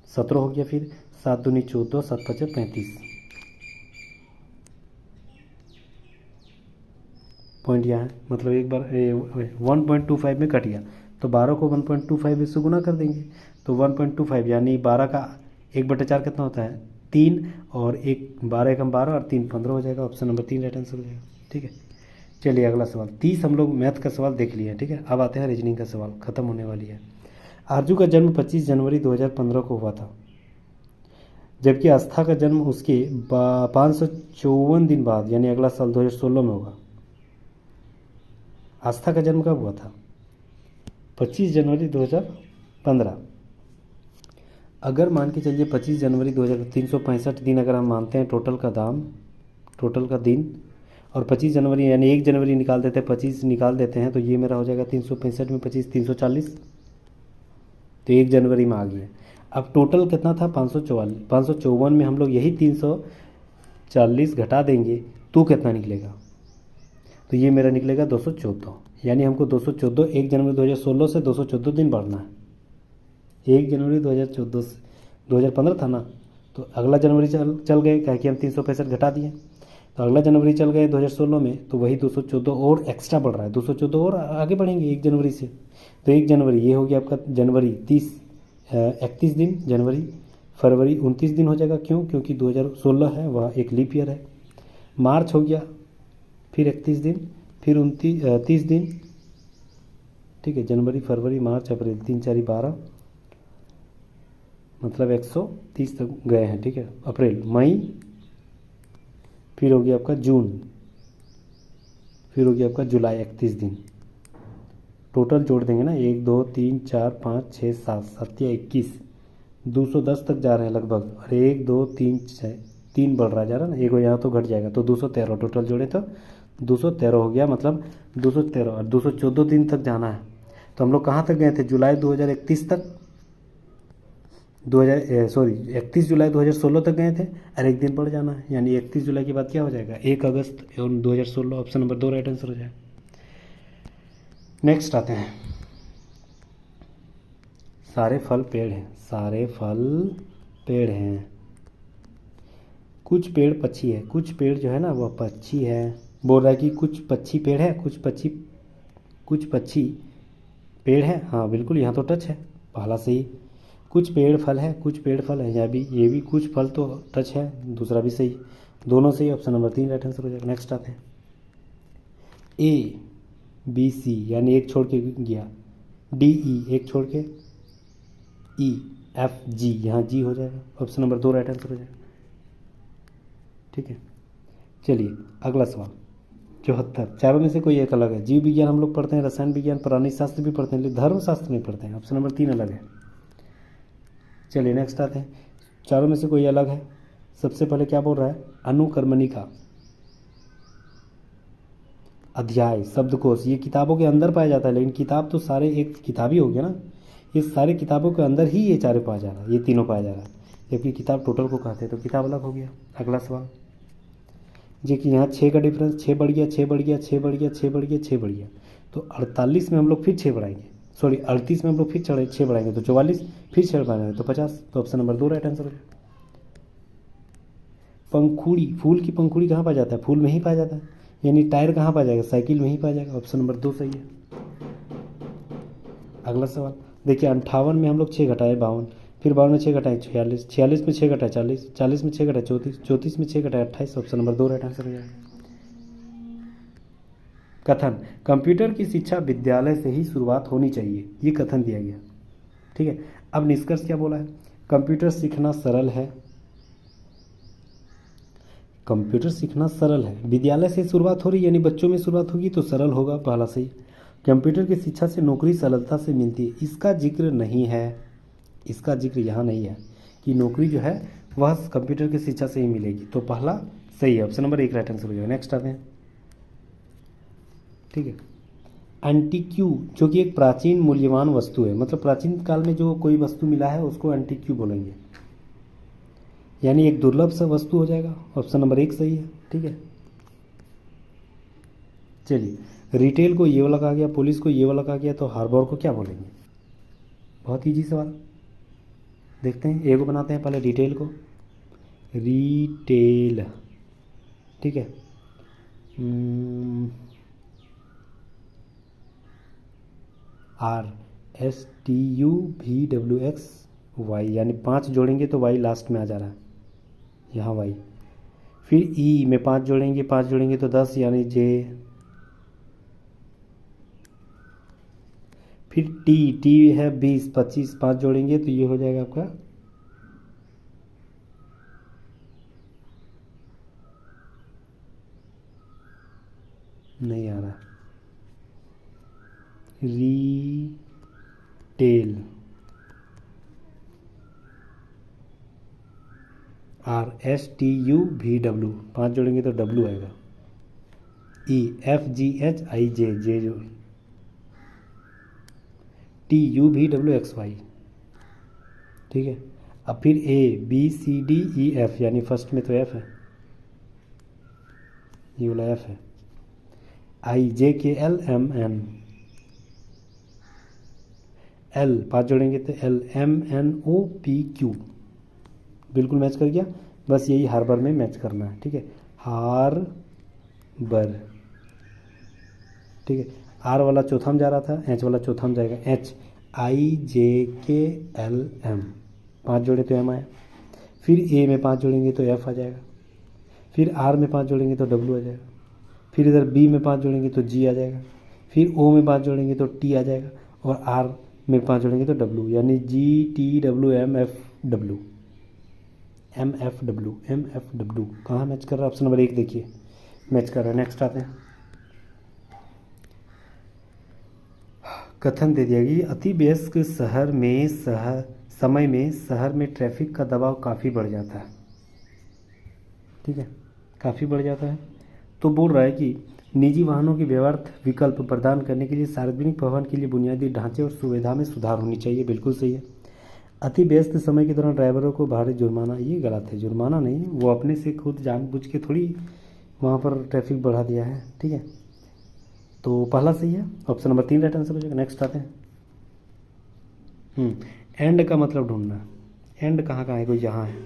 17 हो गया, फिर 7 दूनी 14 7 5 35, पॉइंट यहाँ है, मतलब एक बार 1.25 में कट गया, तो 12 को 1.25 से गुना कर देंगे, तो 1.25 यानी 12 का 1/4 कितना होता है 3, और 12 एकम 12 और 3 15 हो जाएगा, ऑप्शन नंबर 3 राइट आंसर हो जाएगा, ठीक है। चलिए अगला सवाल, 30 हम लोग मैथ का सवाल देख लिया, ठीक है। अब आते हैं रीजनिंग का सवाल, खत्म होने वाली है। आरजू का जन्म 25 जनवरी 2015 को हुआ था, जबकि आस्था का जन्म उसके 554 दिन बाद यानी अगला साल 2016 में होगा। आस्था का जन्म कब हुआ था, 25 जनवरी 2015। अगर मान के चलिए 25 जनवरी 365 दिन अगर हम मानते हैं टोटल का दिन, और 25 जनवरी यानी 1 जनवरी निकाल देते हैं, 25 निकाल देते हैं, तो ये मेरा हो जाएगा 365 में 25 340, तो 1 जनवरी में आ गया। अब टोटल कितना था 554 में हम लोग यही 340 घटा देंगे तो कितना निकलेगा, तो ये मेरा निकलेगा 214, यानी हमको 214 1 जनवरी 2016 से 214 दिन बढ़ना है। 1 जनवरी 2014 2015 था ना, तो अगला जनवरी चल गए, क्या कि हम 365 घटा दिए, तो अगला जनवरी चल गए 2016 में, तो वही 214 और एक्स्ट्रा बढ़ रहा है, 214 और आगे बढ़ेंगे 1 जनवरी से। तो 1 जनवरी ये हो गया आपका जनवरी 31 दिन, जनवरी फरवरी 29 दिन हो जाएगा। क्यों? क्योंकि 2016 है वह एक लीप ईयर है। मार्च हो गया फिर 31 दिन, फिर 30 दिन, ठीक है। जनवरी फरवरी मार्च अप्रैल 3 4 12, मतलब 130 तक गए हैं, ठीक है। अप्रैल, मई, फिर हो गया आपका जून, फिर हो गया आपका जुलाई 31 दिन। टोटल जोड़ देंगे ना, 1 2 3 4 5 6 7 7 या 21, 210 तक जा रहे हैं लगभग। और 1 2 3 6 3 बढ़ रहा जा रहा है ना, एक यहाँ तो घट जाएगा, तो 213 टोटल जोड़े तो 213 हो गया, मतलब 213 और 214 दिन तक जाना है। तो हम लोग कहाँ तक गए थे? जुलाई 2031 तक, 31 जुलाई 2016 तक गए थे, और एक दिन बढ़ जाना है, यानी 31 जुलाई के बाद क्या हो जाएगा? 1 अगस्त 2016। ऑप्शन नंबर 2 राइट आंसर हो जाएगा। नेक्स्ट आते हैं, सारे फल पेड़ हैं, सारे फल पेड़ हैं, कुछ पेड़ पक्षी है, कुछ पेड़ जो है ना वह पक्षी है। बोल रहा है कि कुछ पक्षी पेड़ है, कुछ पक्षी पेड़ है। हाँ बिल्कुल, यहाँ तो टच है, पहला सही। कुछ पेड़ फल है, कुछ पेड़ फल है, यहाँ भी ये भी कुछ फल तो टच है, दूसरा भी सही, दोनों सही। ऑप्शन नंबर 3 राइट आंसर हो जाएगा। नेक्स्ट आते हैं, ए बी सी यानी एक छोड़ के गया, डी ई एक छोड़ के, ई एफ जी, यहाँ जी हो जाएगा। ऑप्शन नंबर 2 राइट आंसर हो जाएगा, ठीक है। चलिए अगला सवाल 74, चारों में से कोई एक अलग है। जीव विज्ञान हम लोग पढ़ते हैं, रसायन विज्ञान, प्राणी शास्त्र भी पढ़ते हैं, लेकिन धर्म शास्त्र नहीं पढ़ते हैं। ऑप्शन नंबर 3 अलग है। चलिए नेक्स्ट आते हैं, चारों में से कोई अलग है। सबसे पहले क्या बोल रहा है? अनुकर्मणी का अध्याय, शब्दकोश, ये किताबों के अंदर पाया जाता है, लेकिन किताब तो सारे एक किताब ही हो गया ना, ये सारे किताबों के अंदर ही ये चारों पाया जा रहा है, ये तीनों पाया जा रहा है, जबकि किताब टोटल को कहते हैं, तो किताब अलग हो गया। अगला सवाल, जो कि यहाँ 6 का डिफरेंस, 6 बढ़ गया, 6 बढ़ गया, 6 बढ़ गया, 6 बढ़ गया, 6 बढ़ गया, तो 48 में हम लोग फिर 6 बढ़ाएंगे, सॉरी 38 में हम लोग फिर 6 बढ़ाएंगे, तो 44, फिर 6 बढ़ाएंगे तो 50। तो ऑप्शन नंबर 2 राइट आंसर हो गया। पंखुड़ी, फूल की पंखुड़ी कहाँ पाया जाता है? फूल में ही पाया जाता है, यानी टायर कहाँ पाया जाएगा? साइकिल में ही पाया जाएगा। ऑप्शन नंबर 2 सही है। अगला सवाल देखिए, 58 में हम लोग 6 घटाए 52, फिर 52 में 6 घटाए 46, 46 में 6 घटाए 40, 40 में 6 घटाए 34, 34 में 6 घटाए 28। ऑप्शन नंबर 2 राइट आंसर हो जाएगा। कथन, कंप्यूटर की शिक्षा विद्यालय से ही शुरुआत होनी चाहिए, ये कथन दिया गया, ठीक है। अब निष्कर्ष क्या बोला है? कंप्यूटर सीखना सरल है, कंप्यूटर सीखना सरल है, विद्यालय से शुरुआत हो रही, यानी बच्चों में शुरुआत होगी तो सरल होगा, पहला सही। कंप्यूटर की शिक्षा से नौकरी सरलता से मिलती है, इसका जिक्र नहीं है, इसका जिक्र यहाँ नहीं है कि नौकरी जो है वह कंप्यूटर की शिक्षा से ही मिलेगी, तो पहला सही है। ऑप्शन नंबर 1 राइट आंसर हो जाएगा। नेक्स्ट आते हैं, ठीक है। एंटीक्यू, जो कि एक प्राचीन मूल्यवान वस्तु है, मतलब प्राचीन काल में जो कोई वस्तु मिला है उसको एंटीक्यू बोलेंगे, यानी एक दुर्लभ सा वस्तु हो जाएगा। ऑप्शन नंबर 1 सही है, ठीक है। चलिए, रिटेल को ये वाला कहा गया, पुलिस को ये वाला कहा गया, तो हार्बर को क्या बोलेंगे? बहुत ईजी सवाल, देखते हैं। ए को बनाते हैं पहले, रिटेल को, रिटेल, ठीक है। RSTUVWXY, यानी 5 जोड़ेंगे तो Y लास्ट में आ जा रहा है, यहाँ Y। फिर E में 5 जोड़ेंगे, 5 जोड़ेंगे तो 10, यानी J। फिर T है 20, 25, 5 जोड़ेंगे तो ये हो जाएगा आपका नहीं आ रहा, रिटेल, RSTUVW, 5 जोड़ेंगे तो W आएगा, EFGHIJ, जे जो TUVWXY, ठीक है। अब फिर ABCDEF, यानी फर्स्ट में तो F है, ये वाला F है, IJKLMN, L 5 जोड़ेंगे तो LMNOPQ, बिल्कुल मैच कर गया। बस यही हार्बर में मैच करना है, ठीक है, हार्बर, ठीक है। आर वाला चौथा में जा रहा था, एच वाला चौथा में जाएगा, HIJKLM, 5 जोड़े तो एम आया। फिर ए में 5 जोड़ेंगे तो एफ आ जाएगा। फिर आर में 5 जोड़ेंगे तो डब्ल्यू आ जाएगा। फिर इधर बी में 5 जोड़ेंगे तो जी आ जाएगा। फिर ओ में 5 जोड़ेंगे तो टी आ जाएगा। और आर में 5 जोड़ेंगे तो डब्ल्यू, यानी GTWMFW, MFW कहाँ मैच कर रहा है? ऑप्शन नंबर 1 देखिए मैच कर रहा है। नेक्स्ट आते हैं। कथन दे दिया कि अति व्यस्त समय में शहर में ट्रैफिक का दबाव काफ़ी बढ़ जाता है, ठीक है, काफ़ी बढ़ जाता है। तो बोल रहा है कि निजी वाहनों के व्यर्थ विकल्प प्रदान करने के लिए सार्वजनिक परिवहन के लिए बुनियादी ढांचे और सुविधा में सुधार होनी चाहिए। बिल्कुल सही है। अति व्यस्त समय के दौरान ड्राइवरों को भारी जुर्माना, ये गलत है। जुर्माना नहीं, वो अपने से खुद जानबूझ के थोड़ी वहाँ पर ट्रैफिक बढ़ा दिया है, ठीक है। तो पहला सही है, ऑप्शन नंबर 3 राइट आंसर हो जाएगा। नेक्स्ट आते हैं। एंड का मतलब ढूंढना। एंड कहाँ कहाँ है? कोई यहाँ है।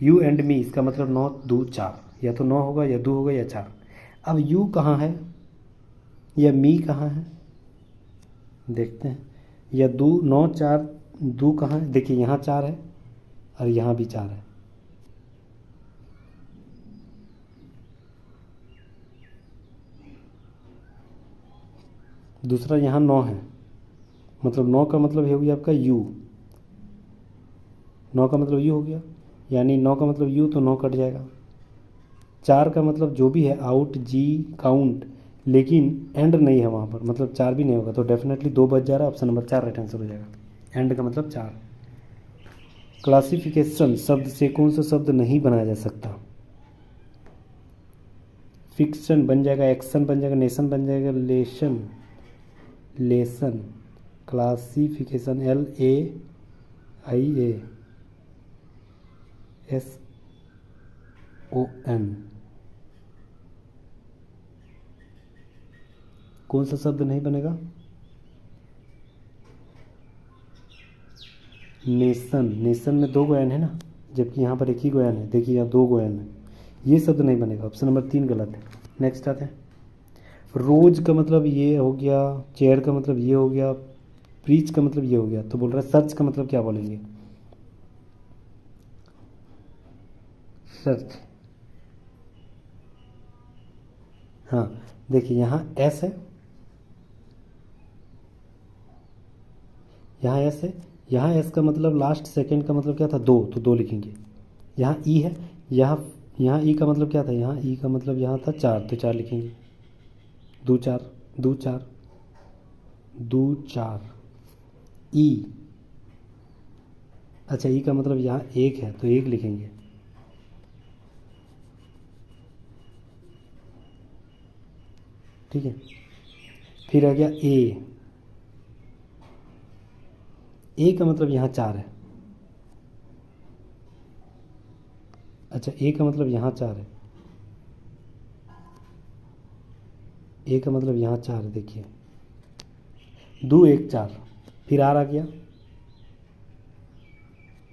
यू एंड मी, इसका मतलब 9 2 4, या तो 9 होगा या 2 होगा या 4। अब यू कहाँ है या मी कहाँ है, देखते हैं। या 2 9 4 2 कहाँ है? देखिए यहाँ 4 है और यहाँ भी 4 है। दूसरा यहाँ 9 है, मतलब 9 का मतलब ये हो गया आपका यू, 9 का मतलब यू हो गया, यानी 9 का मतलब यू, तो 9 कट जाएगा। 4 का मतलब जो भी है आउट, जी काउंट, लेकिन एंड नहीं है वहाँ पर, मतलब 4 भी नहीं होगा, तो डेफिनेटली 2 बच जा रहा है। ऑप्शन नंबर 4 राइट आंसर हो जाएगा। एंड का मतलब 4। क्लासिफिकेशन शब्द से कौन सा शब्द नहीं बनाया जा सकता? फिक्शन बन जाएगा, एक्शन बन जाएगा, नेशन बन जाएगा, लेसन। क्लासिफिकेशन LAIASON, कौन सा शब्द नहीं बनेगा? नेशन। नेशन में 2 गोयन है ना, जबकि यहाँ पर एक ही गोयन है। देखिए यहाँ 2 गोयन है, ये शब्द नहीं बनेगा। ऑप्शन नंबर 3 गलत है। नेक्स्ट आते हैं। रोज का मतलब ये हो गया, चेयर का मतलब ये हो गया, प्रीच का मतलब ये हो गया। तो बोल रहा है सर्च का मतलब क्या बोलेंगे? सर्च, हाँ देखिए यहाँ एस है, यहाँ एस है, यहाँ एस का मतलब लास्ट सेकंड का मतलब क्या था? 2, तो 2 लिखेंगे। यहाँ ई है, यहाँ ई का मतलब क्या था? यहाँ ई का मतलब यहाँ था 4, तो 4 लिखेंगे। 2 4 2 4 2 4 ई, अच्छा ई का मतलब यहाँ 1 है, तो 1 लिखेंगे। ठीक है, फिर आ गया ए का मतलब यहाँ 4 है। अच्छा ए का मतलब यहाँ 4 है, ए का मतलब यहाँ 4 है, देखिए 2 1 4। फिर आर आ गया,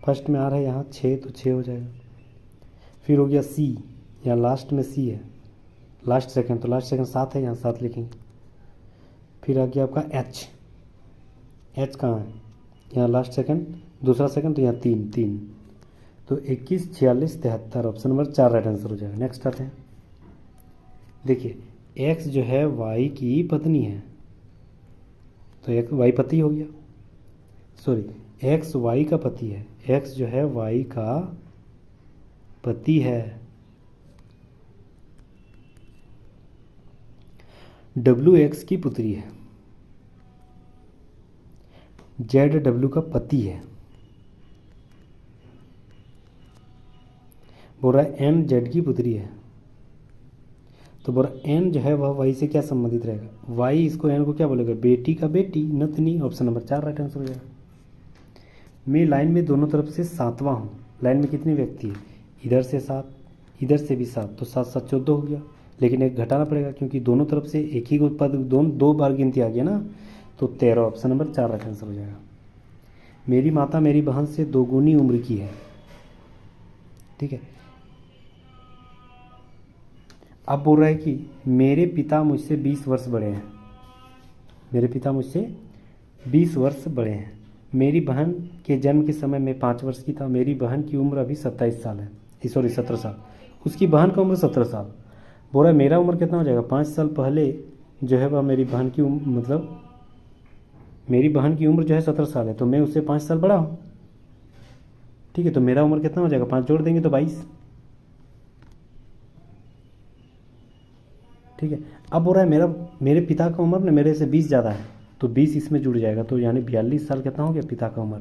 फर्स्ट में आर है यहाँ 6, तो 6 हो जाएगा। फिर हो गया सी, यहाँ लास्ट में सी है, लास्ट सेकंड, तो लास्ट सेकंड 7 है, यहाँ 7 लिखेंगे। फिर आ गया आपका एच, एच कहाँ है? यहाँ लास्ट सेकंड, दूसरा सेकंड, तो यहाँ 3, तो 21 46 73। ऑप्शन नंबर 4 राइट आंसर हो जाएगा। नेक्स्ट आते हैं। देखिए एक्स जो है वाई की पत्नी है, तो एक्स वाई पति हो गया, सॉरी एक्स वाई का पति है, एक्स जो है वाई का पति है। डब्ल्यू एक्स की पुत्री है, जेड डब्ल्यू का पति है। बोल रहा है एन जेड की पुत्री है, तो बोल रहा एन जो है वह वाई से क्या संबंधित रहेगा? वाई इसको एन को क्या बोलेगा? बेटी का बेटी, नतनी। ऑप्शन नंबर 4 राइट आंसर हो जाएगा। मैं लाइन में दोनों तरफ से 7वां हूँ। लाइन में कितने व्यक्ति है? इधर से 7, इधर से भी 7, तो 7 7 14 हो गया, लेकिन एक घटाना पड़ेगा क्योंकि दोनों तरफ से एक ही पद, 2 बार गिनती आ गया ना, तो 13। ऑप्शन नंबर 4 राइट आंसर हो जाएगा। मेरी माता मेरी बहन से 2 गुनी उम्र की है, ठीक है। अब बोल रहा है कि मेरे पिता मुझसे 20 वर्ष बड़े हैं, मेरे पिता मुझसे 20 वर्ष बड़े हैं। मेरी बहन के जन्म के समय मैं 5 वर्ष की था। मेरी बहन की उम्र अभी 27 साल है, सॉरी 17 साल। उसकी बहन का उम्र 17 साल। बोल रहा है मेरा उम्र कितना हो जाएगा, 5 साल पहले जो है वह मेरी बहन की उम्र, मतलब मेरी बहन की उम्र जो है 17 साल है, तो मैं उससे 5 साल बड़ा हूँ, ठीक है। तो मेरा उम्र कितना हो जाएगा, 5 जोड़ देंगे तो 22, ठीक है। अब बोल रहा है मेरे पिता का उम्र ना मेरे से 20 ज़्यादा है, तो 20 इसमें जुड़ जाएगा, तो यानी 42 साल कितना हो गया पिता का उम्र,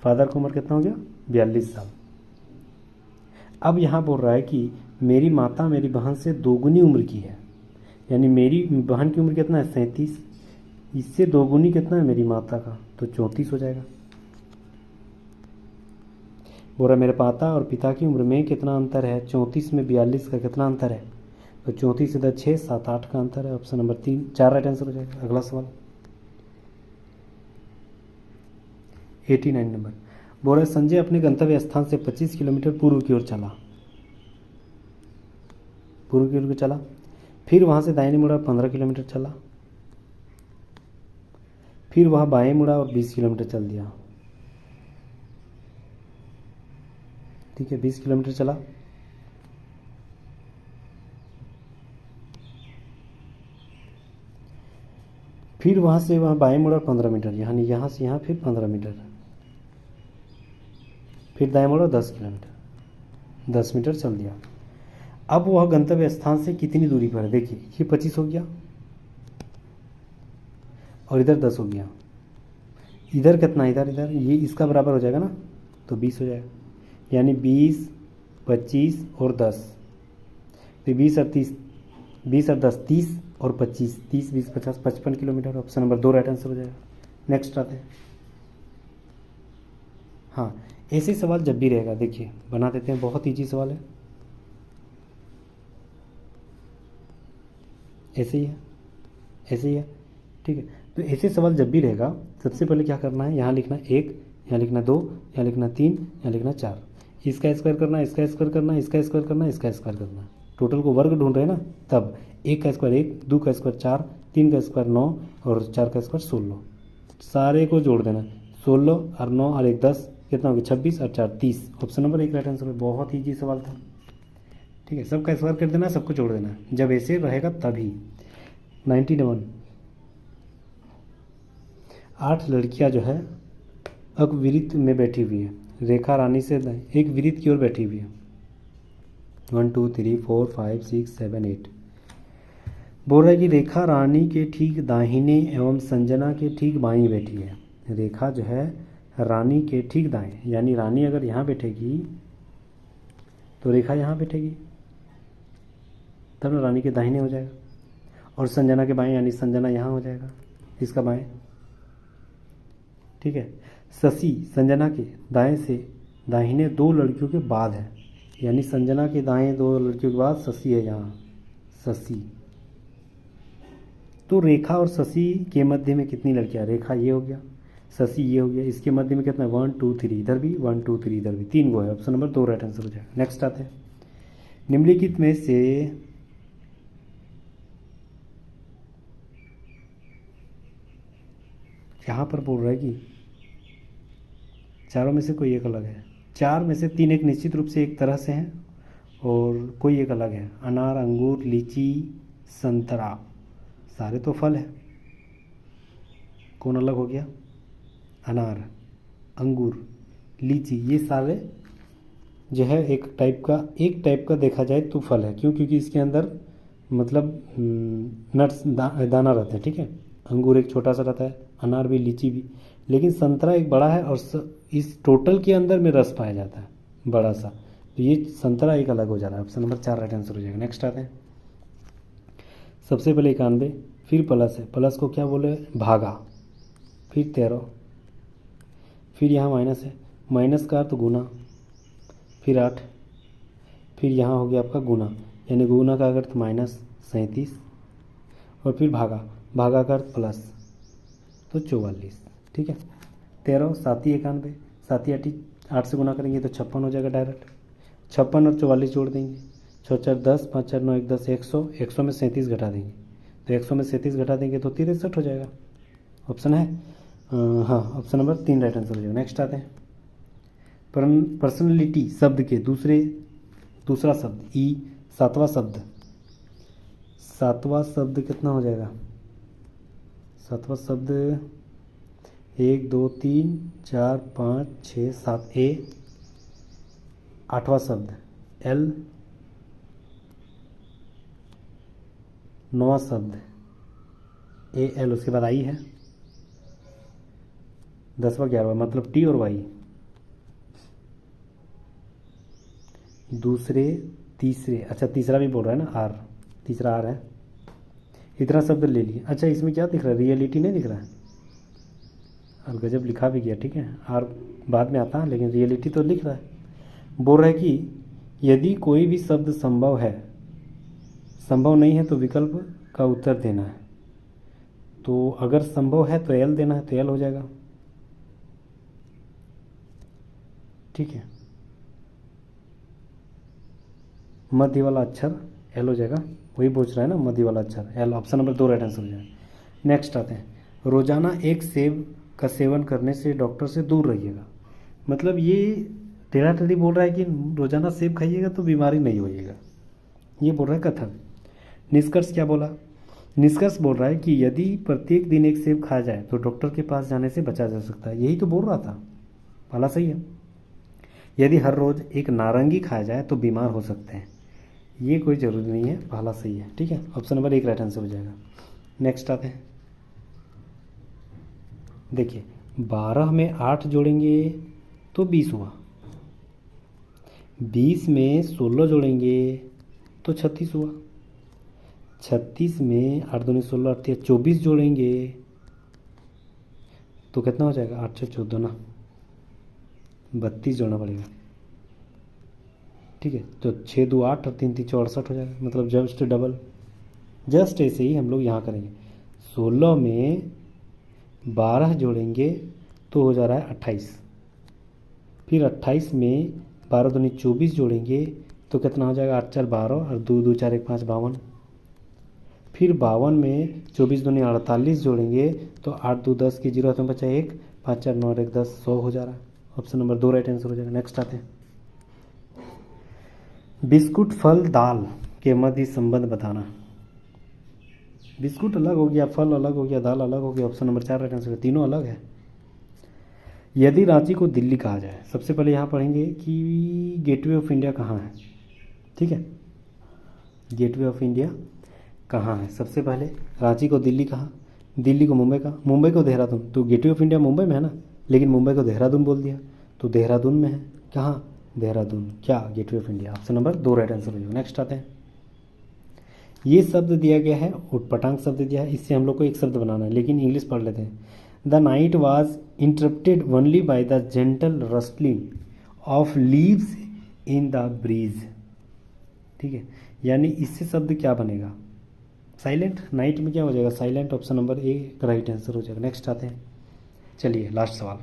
फादर का उम्र कितना हो गया 42 साल। अब यहाँ बोल रहा है कि मेरी माता मेरी बहन से दोगुनी उम्र की है, यानी मेरी बहन की उम्र कितना है 37, इससे दोगुनी कितना है मेरी माता का, तो 34 हो जाएगा। बोल रहा मेरे माता और पिता की उम्र में कितना अंतर है, 34 में 42 का कितना अंतर है, तो 34 इधर 6 7 8 का अंतर है। ऑप्शन नंबर 3 4 राइट आंसर हो जाएगा। अगला सवाल 89 नंबर। बोल रहे संजय अपने गंतव्य स्थान से 25 किलोमीटर पूर्व की ओर चला, पूर्व की ओर चला, फिर वहाँ से दाहिने मुड़ा 15 किलोमीटर चला, फिर वह बाएं मुड़ा और 20 किलोमीटर चल दिया, ठीक है। 20 किलोमीटर चला, फिर वहाँ से वहाँ बाएं मुड़ा 15 मीटर, यानी यहाँ से यहाँ फिर 15 मीटर, फिर दाएं मुड़ा 10 किलोमीटर, 10 मीटर चल दिया। अब वह गंतव्य स्थान से कितनी दूरी पर है, देखिए ये 25 हो गया और इधर 10 हो गया, इधर कितना, इधर इधर ये इसका बराबर हो जाएगा ना, तो 20 हो जाएगा, यानी 20 25 और 10, तो 20 और 30, 20 और 10 30 और 25, 30 20 50 55 kilometre. Option number 2 right answer हो जाएगा। नेक्स्ट आते हैं। हाँ, ऐसे सवाल जब भी रहेगा देखिए बना देते हैं, बहुत ईजी सवाल है, ऐसे ही है, ऐसे ही है, ठीक है। तो ऐसे सवाल जब भी रहेगा सबसे पहले क्या करना है, यहाँ लिखना 1, यहाँ लिखना 2, यहाँ लिखना 3, यहाँ लिखना 4, इसका स्क्वायर करना, इसका स्क्वायर करना, इसका स्क्वायर करना, इसका स्क्वायर करना, टोटल को वर्ग ढूंढ रहे हैं ना, तब 1 का स्क्वायर 1, 2 का स्क्वायर 4, 3 का स्क्वायर 9 और 4 का स्क्वायर 16, सारे को जोड़ देना, 16 और 9 और 1 10, कितना हो गया 26 और 4 30। ऑप्शन नंबर 1 राइट आंसर है। बहुत ईजी सवाल था, ठीक है। सबका स्क्वायर कर देना, सबको जोड़ देना, जब ऐसे रहेगा तभी। 91 8 लड़कियां जो है अब वृत्त में बैठी हुई है, रेखा रानी से एक वृत्त की ओर बैठी हुई है, 1 2 3 4 5 6 7 8। बोल रहा है कि रेखा रानी के ठीक दाहिने एवं संजना के ठीक बाईं बैठी है। रेखा जो है रानी के ठीक दाएं, यानी रानी अगर यहाँ बैठेगी तो रेखा यहाँ बैठेगी, तब ना रानी के दाहिने हो जाएगा, और संजना के बाएं यानी संजना यहाँ हो जाएगा, इसका बाएं, ठीक है। शशि संजना के दाएं से दाहिने 2 लड़कियों के बाद है, यानी संजना के दाएं 2 लड़कियों के बाद शशि है यहाँ, शशि। तो रेखा और शशि के मध्य में कितनी लड़कियां, रेखा ये हो गया, शशि ये हो गया, इसके मध्य में कितना 1 2 3, इधर भी 1 2 3, इधर भी 3 गो है। ऑप्शन नंबर 2 राइट आंसर हो जाएगा। नेक्स्ट आते हैं। निम्नलिखित में से यहाँ पर बोल रहा है कि चारों में से कोई एक अलग है, 4 में से 3 एक निश्चित रूप से एक तरह से हैं और कोई एक अलग है। अनार अंगूर लीची संतरा, सारे तो फल है, कौन अलग हो गया, अनार अंगूर लीची, ये सारे जो है एक टाइप का देखा जाए तो फल है। क्यों, क्योंकि इसके अंदर मतलब नट्स दाना रहते हैं, ठीक है। अंगूर एक छोटा सा रहता है, अनार भी लीची भी, लेकिन संतरा एक बड़ा है और इस टोटल के अंदर में रस पाया जाता है बड़ा सा, तो ये संतरा एक अलग हो जाता है। ऑप्शन नंबर 4 राइट आंसर हो जाएगा। नेक्स्ट आते हैं। सबसे पहले 91, फिर प्लस है, प्लस को क्या बोले भागा, फिर 13, फिर यहाँ माइनस है, माइनस का अर्थ गुना, फिर 8, फिर यहाँ हो गया आपका गुना, यानी गुना का अर्थ माइनस 37, और फिर भागा, भागा का अर्थ प्लस, तो 44, ठीक है। 13 7 91, 7 8 8 से गुना करेंगे तो 56 हो जाएगा डायरेक्ट। 56 और 44 जोड़ देंगे, 6 4 10, 5 4 9 1 10, 100। 100 में 37 घटा देंगे तो 100 में 37 घटा देंगे तो 63 हो जाएगा। ऑप्शन है हाँ, ऑप्शन नंबर 3 राइट आंसर हो जाएगा। नेक्स्ट आते हैं पर्सनैलिटी शब्द के दूसरा शब्द ई, सातवां शब्द कितना हो जाएगा? सातवां शब्द 1 2 3 4 5 6 7 ए। आठवां शब्द एल। नौवां शब्द ए एल, उसके बाद आई है। 10वां 11वां मतलब टी और वाई। दूसरे तीसरे, अच्छा तीसरा भी बोल रहा है ना, आर, तीसरा आर है। इतना शब्द ले लिए। अच्छा इसमें क्या दिख रहा है? रियलिटी नहीं दिख रहा है, और गजब लिखा भी गया, ठीक है। आर बाद में आता है लेकिन रियलिटी तो लिख रहा है। बोल रहा है कि यदि कोई भी शब्द संभव नहीं है तो विकल्प का उत्तर देना है। तो अगर संभव है तो एल देना है, तो एल हो जाएगा, ठीक है। मध्य वाला अक्षर एल हो जाएगा, वही पूछ रहा है ना, मध्य वाला अक्षर L. Option number 2 right answer हो जाएगा। नेक्स्ट आते हैं, रोजाना एक सेब का सेवन करने से डॉक्टर से दूर रहिएगा। मतलब ये टेढ़ा टेढ़ी बोल रहा है कि रोजाना सेब खाइएगा तो बीमारी नहीं होइएगा, ये बोल रहा है कथन। निष्कर्ष क्या बोला? निष्कर्ष बोल रहा है कि यदि प्रत्येक दिन एक सेब खाया जाए तो डॉक्टर के पास जाने से बचा जा सकता है। यही तो बोल रहा था, पहला सही है। यदि हर रोज एक नारंगी खाया जाए तो बीमार हो सकते हैं, ये कोई ज़रूरी नहीं है, पहला सही है, ठीक है। ऑप्शन नंबर 1 राइट आंसर हो जाएगा। नेक्स्ट आते हैं, देखिए 12 में 8 जोड़ेंगे तो 20 हुआ, 20 में 16 जोड़ेंगे तो 36 हुआ, 36 में 8 दूनी 16, 8 24 जोड़ेंगे तो कितना हो जाएगा? 8 से 14 ना, 32 जोड़ना पड़ेगा, ठीक है। तो 6 2 8 और 3 3 64 हो जाएगा, मतलब जस्ट डबल। जस्ट ऐसे ही हम लोग यहाँ करेंगे, 16 में 12 जोड़ेंगे तो हो जा रहा है 28, फिर 28 में 12 दूनी 24 जोड़ेंगे तो कितना हो जाएगा? 8 4 12 और 2 2 4 1 5 52, फिर 52 में 24 दूनी 48 जोड़ेंगे तो 8 2 10 की 0 हाथ में बचा 1, 5 4 9 1 10, 100 हो जा रहा है। ऑप्शन नंबर 2 राइट आंसर हो जाएगा। नेक्स्ट आते हैं, बिस्कुट फल दाल के मध्य संबंध बताना। बिस्कुट अलग हो गया, फल अलग हो गया, दाल अलग हो गया। ऑप्शन नंबर 4 राइट आंसर है, तीनों अलग है। यदि रांची को दिल्ली कहा जाए, सबसे पहले यहाँ पढ़ेंगे कि गेटवे ऑफ इंडिया कहाँ है, ठीक है। गेटवे ऑफ इंडिया कहाँ है? सबसे पहले रांची को दिल्ली कहा, दिल्ली को मुंबई कहा, मुंबई को देहरादून। तो गेटवे ऑफ इंडिया मुंबई में है ना, लेकिन मुंबई को देहरादून बोल दिया, तो देहरादून में है। कहाँ? देहरादून, क्या gateway of India. Option number 2 right answer हो जाएगा। नेक्स्ट आते हैं, ये शब्द दिया गया है, उटपटांग शब्द दिया है, इससे हम लोग को एक शब्द बनाना है, लेकिन इंग्लिश पढ़ लेते हैं। The night was interrupted only by the gentle rustling of leaves in the breeze, ठीक है। यानी इससे शब्द क्या बनेगा? साइलेंट। नाइट में क्या हो जाएगा? Silent. Option number 1 right answer हो जाएगा। नेक्स्ट आते हैं, चलिए लास्ट सवाल,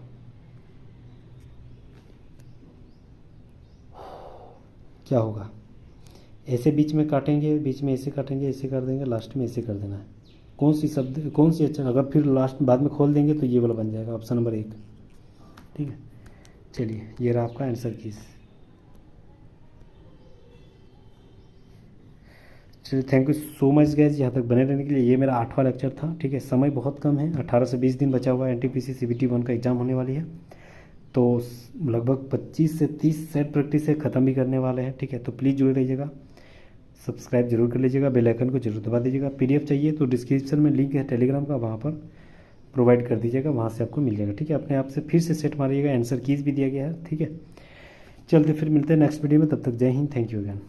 क्या होगा? ऐसे बीच में काटेंगे, बीच में ऐसे काटेंगे, ऐसे कर देंगे, लास्ट में ऐसे कर देना है। कौन सी शब्द, कौन सी अच्छा, अगर फिर लास्ट बाद में खोल देंगे तो ये वाला बन जाएगा, ऑप्शन नंबर 1, ठीक है। चलिए ये रहा आपका आंसर कीज। चलिए thank you so much guys यहाँ तक बने रहने के लिए। ये मेरा 8वां लेक्चर था, ठीक है। समय बहुत कम है, 18 से 20 दिन बचा हुआ है, NTPC CBT 1 का एग्ज़ाम होने वाली है, तो लगभग 25 से 30 सेट प्रैक्टिस से ख़त्म भी करने वाले हैं, ठीक है। तो प्लीज़ जुड़े रहिएगा, सब्सक्राइब जरूर कर लीजिएगा, बेल आइकन को जरूर दबा दीजिएगा। PDF चाहिए तो डिस्क्रिप्शन में लिंक है टेलीग्राम का, वहाँ पर प्रोवाइड कर दीजिएगा, वहाँ से आपको मिल जाएगा, ठीक है। अपने आप से फिर से सेट मारिएगा, आंसर कीज भी दिया गया है, ठीक है। चलते फिर मिलते हैं नेक्स्ट वीडियो में, तब तक जय हिंद, थैंक यू अगैन।